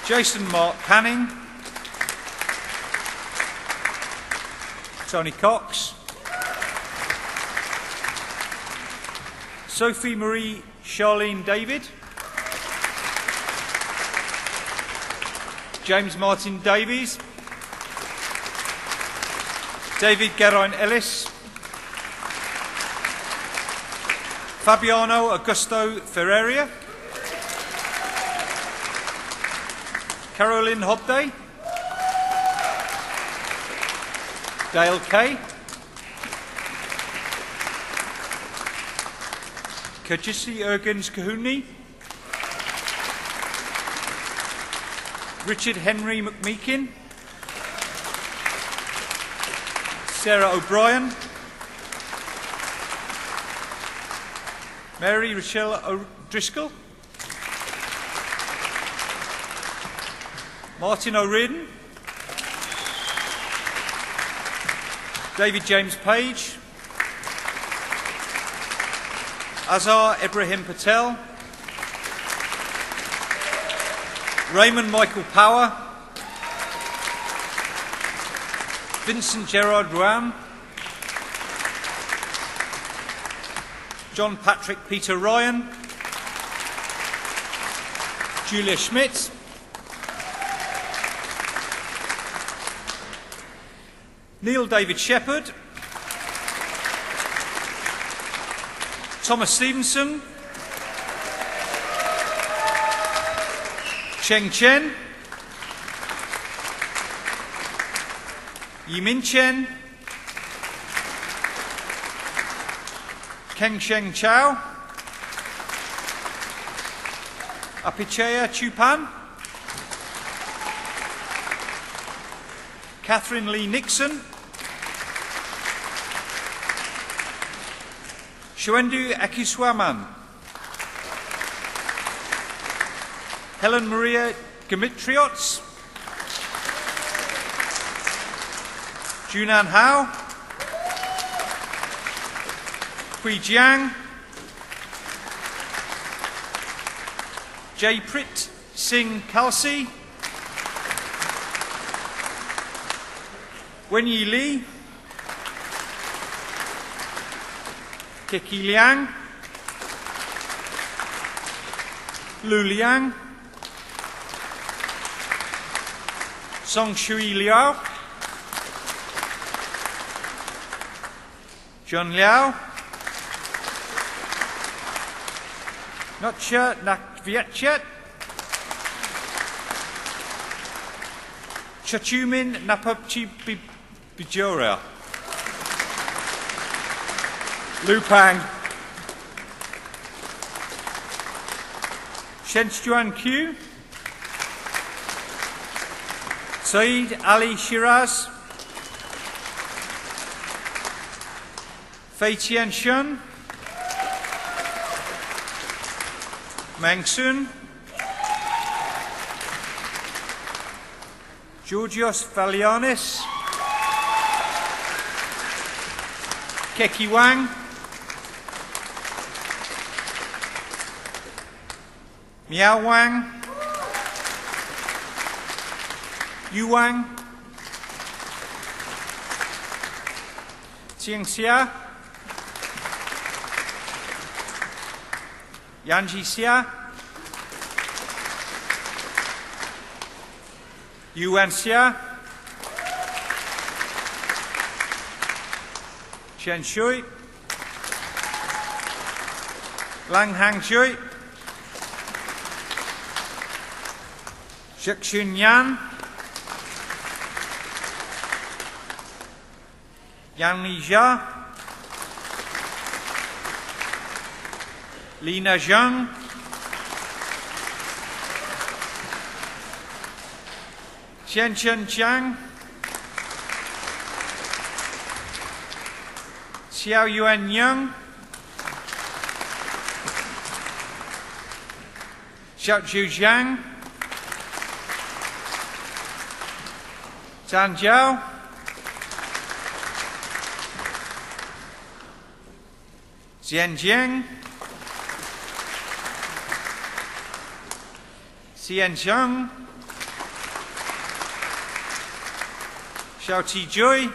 Jason Mark Canning. Tony Cox. Sophie Marie Charlene David. James Martin Davies. David Geraint Ellis. Fabiano Augusto Ferreira. Caroline Hobday. Dale Kay. Kajisi Ergens Kahuni. Richard Henry McMeekin. Sarah O'Brien. Mary Rochelle O'Driscoll. Martin O'Riordan. David James Page. Azhar Ibrahim Patel. Raymond Michael Power. Vincent Gerard Ruan. John Patrick Peter Ryan. Julia Schmidt. Neil David Shepherd. Thomas Stevenson. Cheng Chen. Yimin Chen. Keng Sheng Chow. Apichaya Chupan. Catherine Lee Nixon. Shwendu Akiswaman. Helen Maria Gamitriots, Junan Hao, Hui Jiang, Jayprit Singh Kalsi, Wenyi Li, Kiki Liang, Lu Liang, Song Shui Liao, John Liao, Notcha Nakvietchet, Chachumin Napapchi Bijora, Lu Pang, Shenchuan Q, Saeed Ali Shiraz, Fei Tian Shun, Meng Sun, Georgios Valianis, Keki Wang, Miao Wang, Yu Wang, Xiang Xia, Yanji Xia, Yuan Xia, Chen Shui, Lang Hang Shui, Shixun Yan, Yang Nijia, Lina Zhang, Chen Chen Chang, Xiao Yuan Yang, Xiaoju Zhang, Zhang Jiao, Xian Jiang, Xian Zhang, Xiao Tijui,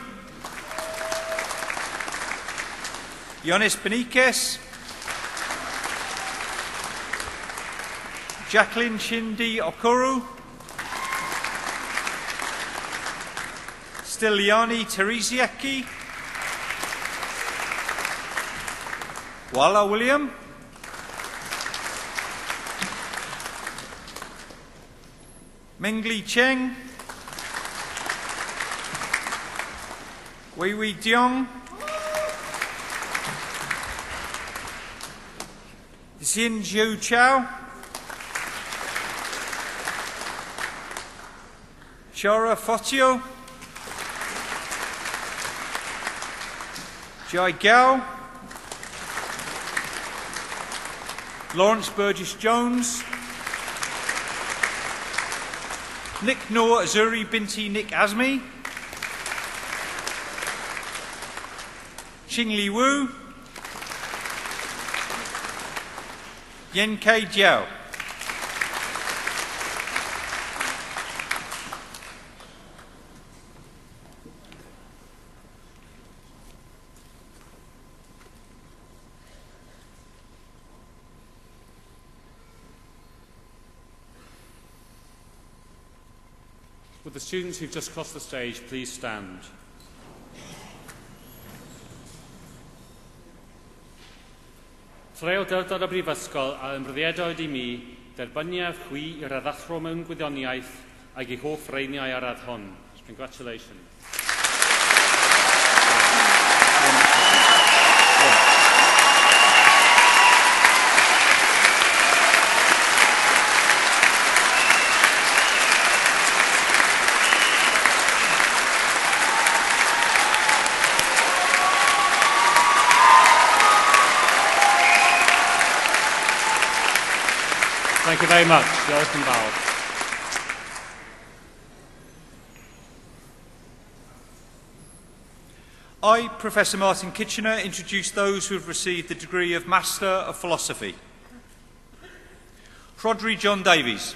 Yonis Beniques, Jacqueline Chindi Okuru, Stiliani Teresiecki, Walla William, Mingli Cheng, Wei Wei Diong, Xin Zhu Chao, Shara Fotio, Jai Gao, Lawrence Burgess Jones, Nick Noor Azuri Binti Nick Azmi, Xing Li Wu, Yen Kai Jiao. Would the students who've just crossed the stage please stand? Ffreu dywdod y Brifysgol a ymryddiadwyd i mi derbyniaf chwi i'r addathro mewn gwyddoniaeth ag ei hoff reiniau ar radd hon. Congratulations. Thank you very much. Diolch yn fawr. I, Professor Martin Kitchener, introduce those who have received the degree of Master of Philosophy. Rodri John Davies.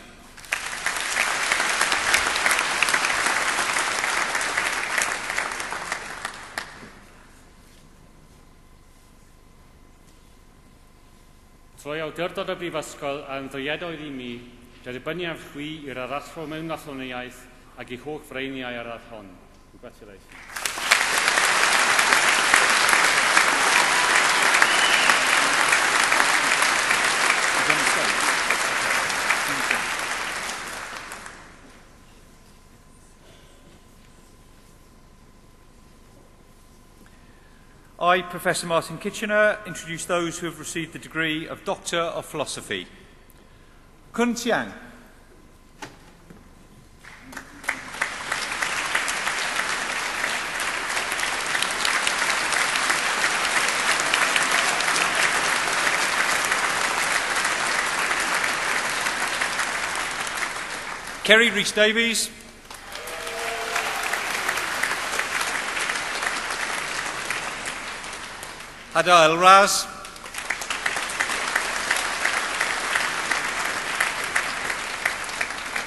Trwy awdurdod y Brifysgol a ymddiedoedd i mi, derbyniaf chwi i'r arathro mewn athloniaeth ac I holl freiniau ar yr hon. Congratulations. I, Professor Martin Kitchener, introduce those who have received the degree of Doctor of Philosophy. Kun Tiang. Kerry Rees-Davies. Hada El-Raz.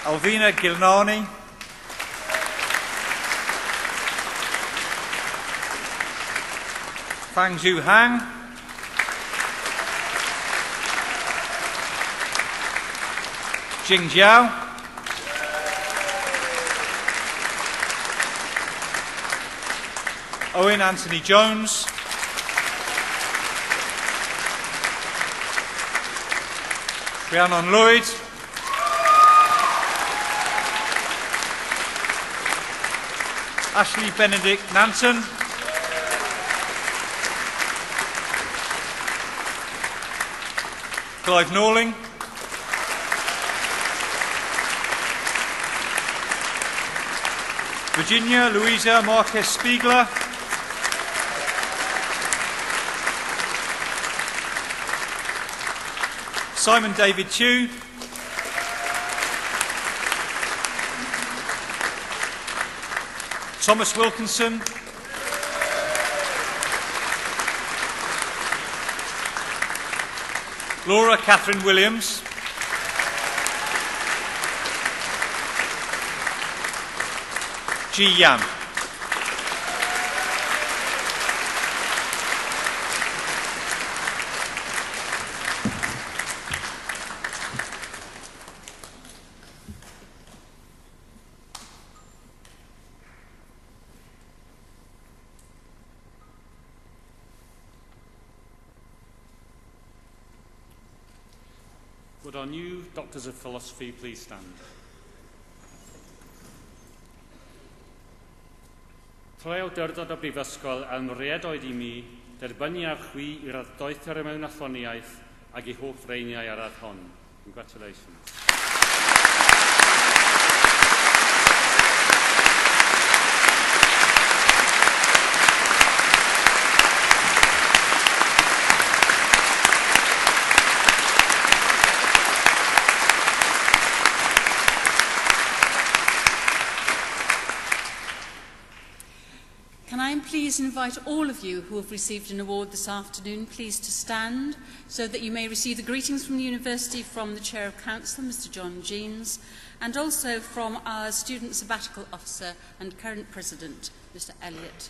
Alvina Gilnani. Fang Zhu Hang. Jing Jiao. Owen Anthony Jones. Rhiannon Lloyd. Ashley Benedict Nanton. Clive Norling. Virginia Louisa Marquez Spiegler. Simon David Tew. Thomas Wilkinson. Laura Catherine Williams. Ji Yan. Would our new Doctors of Philosophy please stand? Trwy awdurdod y Brifysgol a ymriedoedd I mi, derbyniaf chwi i'r addoethwyr mewn athloniaeth ac I holl freiniau ar yr hon. Congratulations. Can I please invite all of you who have received an award this afternoon, please to stand so that you may receive the greetings from the University from the Chair of Council, Mr John Jeans, and also from our Student Sabbatical Officer and current President, Mr Elliot.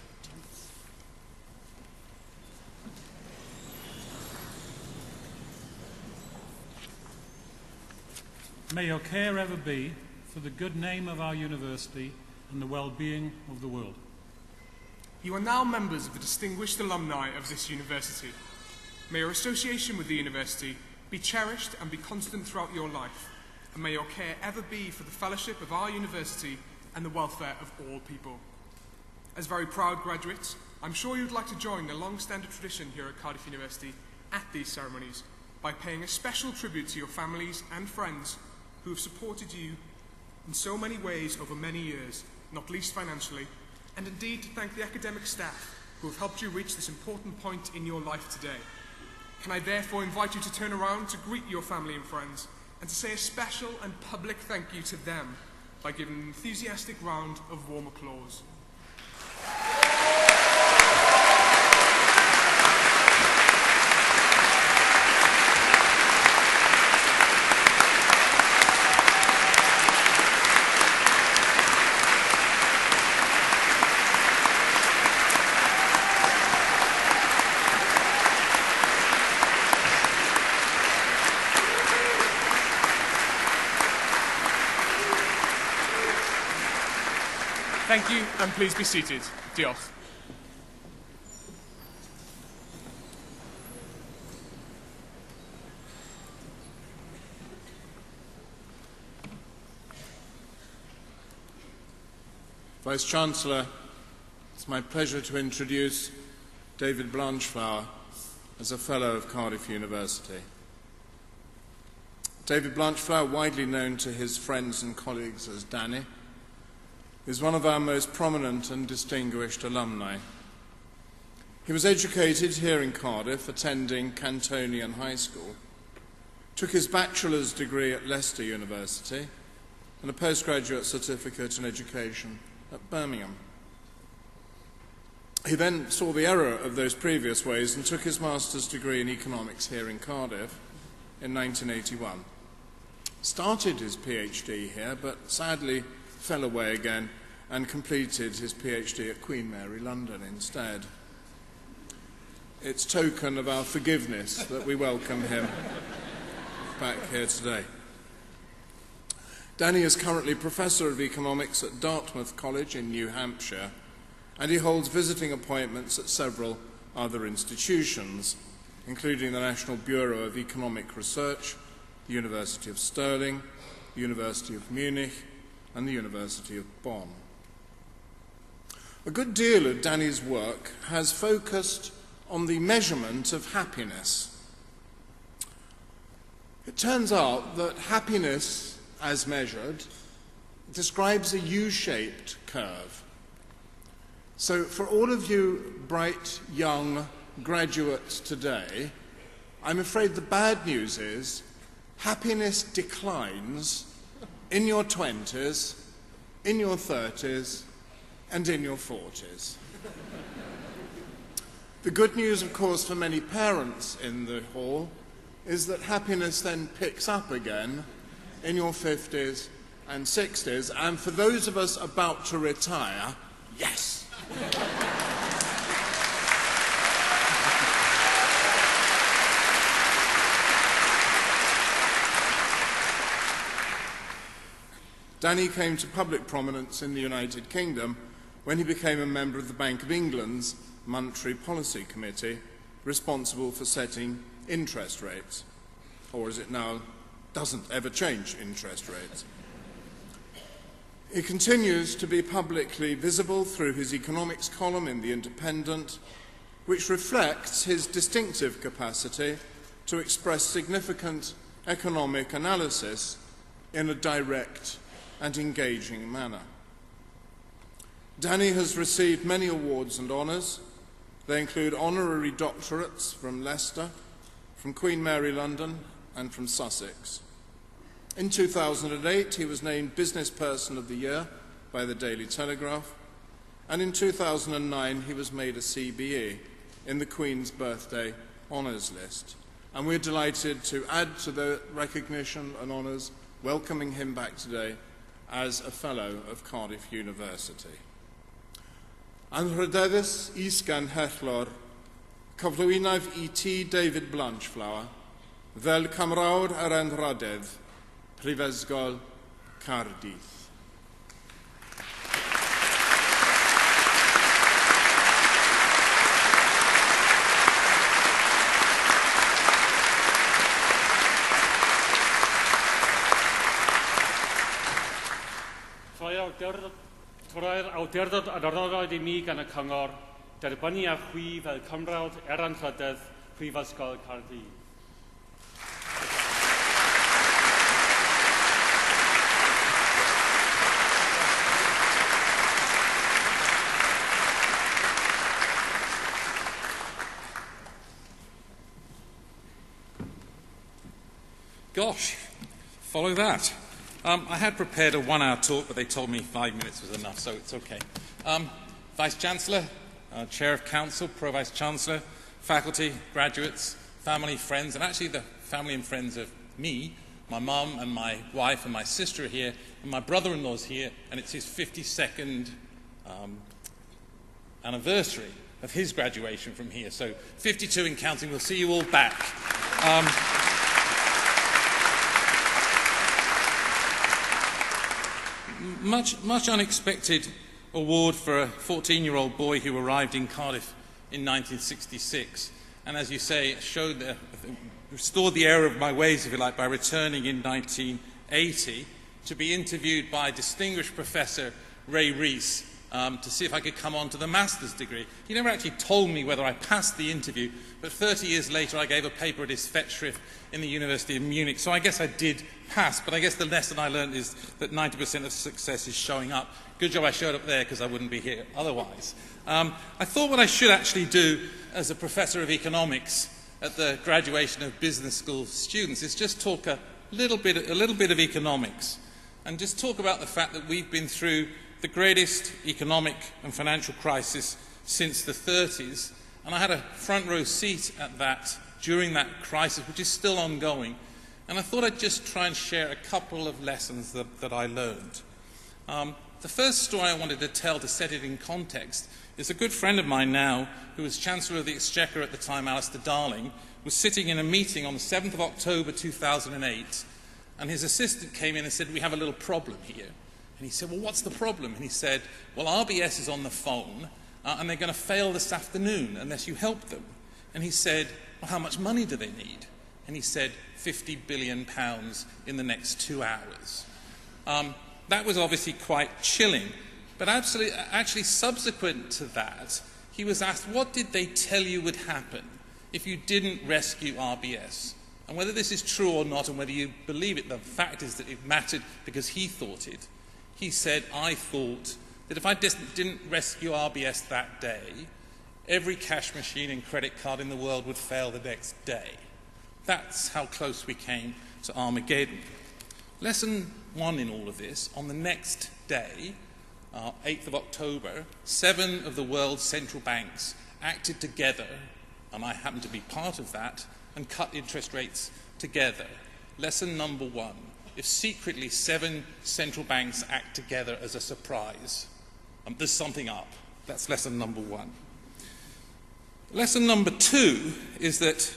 May your care ever be for the good name of our university and the well-being of the world. You are now members of the distinguished alumni of this university. May your association with the university be cherished and be constant throughout your life, and may your care ever be for the fellowship of our university and the welfare of all people. As very proud graduates, I'm sure you'd like to join the long-standing tradition here at Cardiff University at these ceremonies by paying a special tribute to your families and friends who have supported you in so many ways over many years, not least financially, and indeed to thank the academic staff who have helped you reach this important point in your life today. Can I therefore invite you to turn around to greet your family and friends and to say a special and public thank you to them by giving an enthusiastic round of warm applause. Thank you, and please be seated. Diolch. Vice-Chancellor, it's my pleasure to introduce David Blanchflower as a Fellow of Cardiff University. David Blanchflower, widely known to his friends and colleagues as Danny, is one of our most prominent and distinguished alumni. He was educated here in Cardiff, attending Cantonian High School, took his bachelor's degree at Leicester University and a postgraduate certificate in education at Birmingham. He then saw the error of those previous ways and took his master's degree in economics here in Cardiff in 1981. Started his PhD here, but sadly fell away again and completed his PhD at Queen Mary, London instead. It's token of our forgiveness that we welcome him back here today. Danny is currently Professor of Economics at Dartmouth College in New Hampshire, and he holds visiting appointments at several other institutions, including the National Bureau of Economic Research, the University of Stirling, the University of Munich, and the University of Bonn. A good deal of Danny's work has focused on the measurement of happiness. It turns out that happiness, as measured, describes a U-shaped curve. So for all of you bright young graduates today, I'm afraid the bad news is happiness declines in your 20s, in your 30s, and in your 40s. The good news, of course, for many parents in the hall is that happiness then picks up again in your 50s and 60s, and for those of us about to retire, yes! Danny came to public prominence in the United Kingdom when he became a member of the Bank of England's Monetary Policy Committee, responsible for setting interest rates, or as it now doesn't ever change interest rates. He continues to be publicly visible through his economics column in The Independent, which reflects his distinctive capacity to express significant economic analysis in a direct and engaging manner. Danny has received many awards and honours. They include honorary doctorates from Leicester, from Queen Mary, London, and from Sussex. In 2008, he was named Business Person of the Year by the Daily Telegraph, and in 2009, he was made a CBE in the Queen's Birthday Honours List. And we're delighted to add to the recognition and honours, welcoming him back today as a Fellow of Cardiff University. Anrhydeddus isgan hellor, cyflwynaf I ti David Blanchflower, fel Camrawr yr Anrhydedd, Prifysgol Cardiff. Trwy'r awdurdod adroddwyd I mi gan y Cyngor, derbynnu a chwi fel Cymrawd Anrhydedd Prifysgol Cardiff. Gosh, follow that. I had prepared a 1-hour talk, but they told me 5 minutes was enough, so it's okay. Vice-Chancellor, Chair of Council, Pro-Vice-Chancellor, faculty, graduates, family, friends, and actually the family and friends of me, my mum and my wife and my sister are here, and my brother-in-law's here, and it's his 52nd anniversary of his graduation from here. So 52 in counting. We'll see you all back. Much unexpected award for a 14-year-old boy who arrived in Cardiff in 1966, and as you say, restored the error of my ways, if you like, by returning in 1980 to be interviewed by distinguished Professor Ray Rees to see if I could come on to the master's degree. He never actually told me whether I passed the interview, but 30 years later I gave a paper at his Fettschrift in the University of Munich, so I guess I did pass, but I guess the lesson I learned is that 90% of success is showing up. Good job I showed up there, because I wouldn't be here otherwise. I thought what I should actually do as a professor of economics at the graduation of business school students is just talk a little bit of economics, and just talk about the fact that we've been through the greatest economic and financial crisis since the 30s, and I had a front row seat at that during that crisis, which is still ongoing, and I thought I'd just try and share a couple of lessons that I learned. The first story I wanted to tell, to set it in context, is a good friend of mine now, who was Chancellor of the Exchequer at the time, Alistair Darling, was sitting in a meeting on the 7th of October 2008, and his assistant came in and said, "We have a little problem here." And he said, "Well, what's the problem?" And he said, "Well, RBS is on the phone, and they're going to fail this afternoon unless you help them." And he said, "Well, how much money do they need?" And he said, £50 billion in the next 2 hours. That was obviously quite chilling. But actually subsequent to that, he was asked, what did they tell you would happen if you didn't rescue RBS? And whether this is true or not, and whether you believe it, the fact is that it mattered because he thought it. He said, "I thought that if I didn't rescue RBS that day, every cash machine and credit card in the world would fail the next day." That's how close we came to Armageddon. Lesson one in all of this, on the next day, 8th of October, 7 of the world's central banks acted together, and I happened to be part of that, and cut interest rates together. Lesson number one, if secretly 7 central banks act together as a surprise, there's something up. That's lesson number one. Lesson number two is that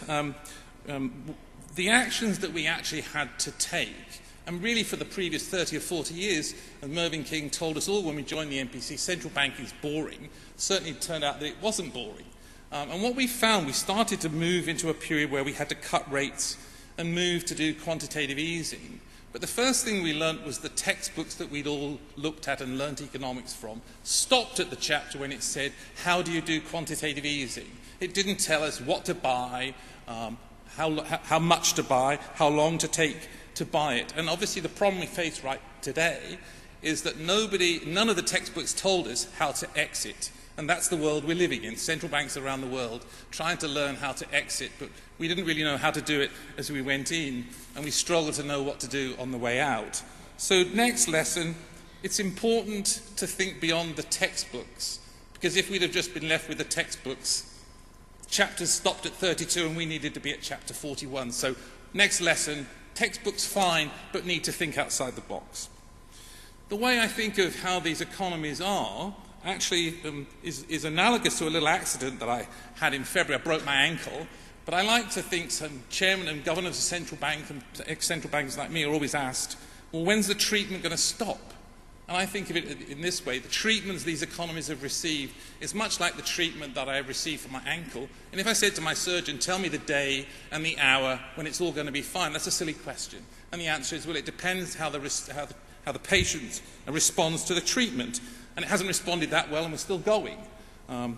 the actions that we actually had to take, and really for the previous 30 or 40 years, as Mervyn King told us all when we joined the MPC, central banking is boring. Certainly it turned out that it wasn't boring. And what we found, we started to move into a period where we had to cut rates and move to do quantitative easing. But the first thing we learnt was the textbooks that we'd all looked at and learnt economics from stopped at the chapter when it said, how do you do quantitative easing? It didn't tell us what to buy, how much to buy, how long to take to buy it. And obviously the problem we face right today is that none of the textbooks told us how to exit. And that's the world we're living in. Central banks around the world trying to learn how to exit, but we didn't really know how to do it as we went in, and we struggled to know what to do on the way out. So next lesson, it's important to think beyond the textbooks, because if we'd have just been left with the textbooks, chapters stopped at 32 and we needed to be at chapter 41. So next lesson, textbooks fine, but need to think outside the box. The way I think of how these economies are actually is analogous to a little accident that I had in February. I broke my ankle, but I like to think some chairmen and governors of central banks and ex-central bankers like me are always asked, well, when's the treatment going to stop? And I think of it in this way: the treatments these economies have received is much like the treatment that I have received for my ankle. And if I said to my surgeon, tell me the day and the hour when it's all going to be fine, that's a silly question. And the answer is, well, it depends how the patient responds to the treatment. And it hasn't responded that well, and we're still going. The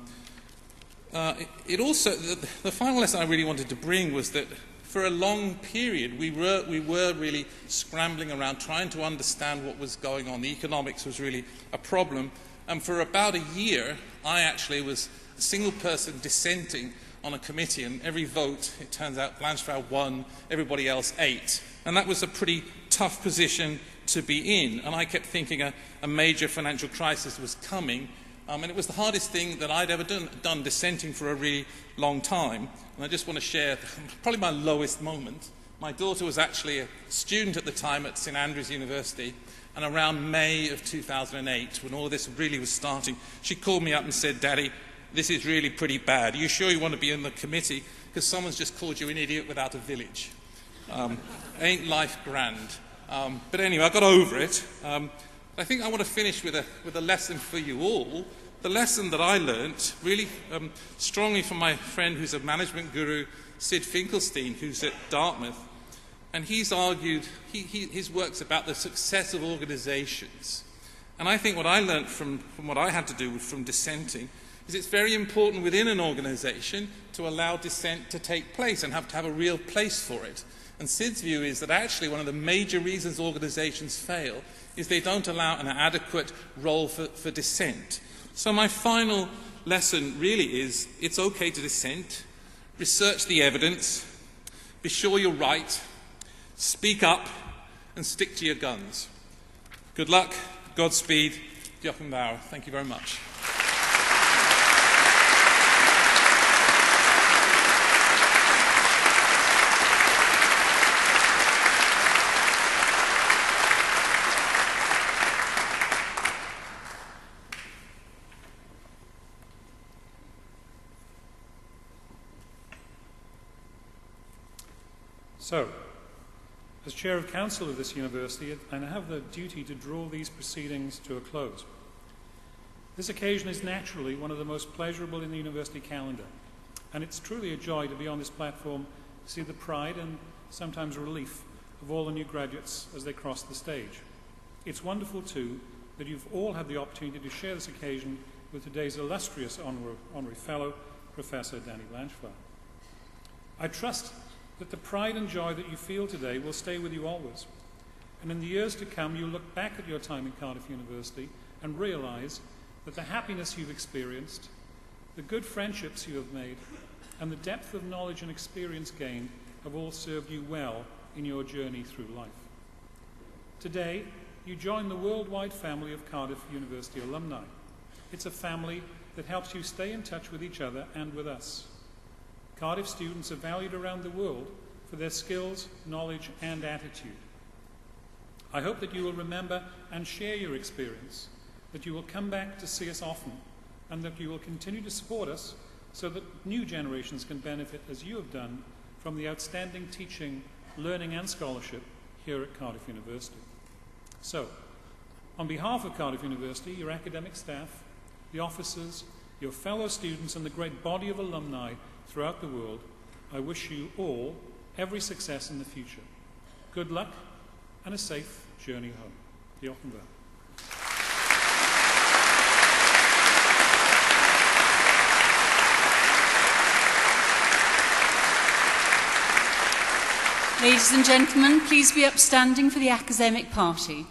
final lesson I really wanted to bring was that for a long period we were really scrambling around trying to understand what was going on. The economics was really a problem, and for about a year I actually was a single person dissenting on a committee, and every vote, it turns out, Blanchflower won, everybody else ate. And that was a pretty tough position to be in, and I kept thinking a major financial crisis was coming, and it was the hardest thing that I'd ever done dissenting for a really long time. And I just want to share probably my lowest moment. My daughter was actually a student at the time at St Andrews University, and around May of 2008, when all of this really was starting, she called me up and said, "Daddy, this is really pretty bad. Are you sure you want to be in the committee? Because someone's just called you an idiot without a village." Ain't life grand? But anyway, I got over it. I think I want to finish with a lesson for you all. The lesson that I learnt really strongly from my friend who's a management guru, Sid Finkelstein, who's at Dartmouth. And he's argued, his work's about the success of organisations. And I think what I learnt from what I had to do from dissenting is it's very important within an organisation to allow dissent to take place and have to have a real place for it. And Sid's view is that actually one of the major reasons organisations fail is they don't allow an adequate role for dissent. So my final lesson really is it's okay to dissent, research the evidence, be sure you're right, speak up, and stick to your guns. Good luck, Godspeed, Jochen Bauer. Thank you very much. So, as Chair of Council of this university, I have the duty to draw these proceedings to a close. This occasion is naturally one of the most pleasurable in the university calendar, and it's truly a joy to be on this platform to see the pride and sometimes relief of all the new graduates as they cross the stage. It's wonderful, too, that you've all had the opportunity to share this occasion with today's illustrious honorary fellow, Professor Danny Blanchflower. I trust that the pride and joy that you feel today will stay with you always. And in the years to come, you'll look back at your time in Cardiff University and realise that the happiness you've experienced, the good friendships you have made, and the depth of knowledge and experience gained have all served you well in your journey through life. Today, you join the worldwide family of Cardiff University alumni. It's a family that helps you stay in touch with each other and with us. Cardiff students are valued around the world for their skills, knowledge, and attitude. I hope that you will remember and share your experience, that you will come back to see us often, and that you will continue to support us so that new generations can benefit, as you have done, from the outstanding teaching, learning, and scholarship here at Cardiff University. So, on behalf of Cardiff University, your academic staff, the officers, your fellow students, and the great body of alumni throughout the world, I wish you all every success in the future. Good luck and a safe journey home. Jochen Bauer. Ladies and gentlemen, please be upstanding for the academic party.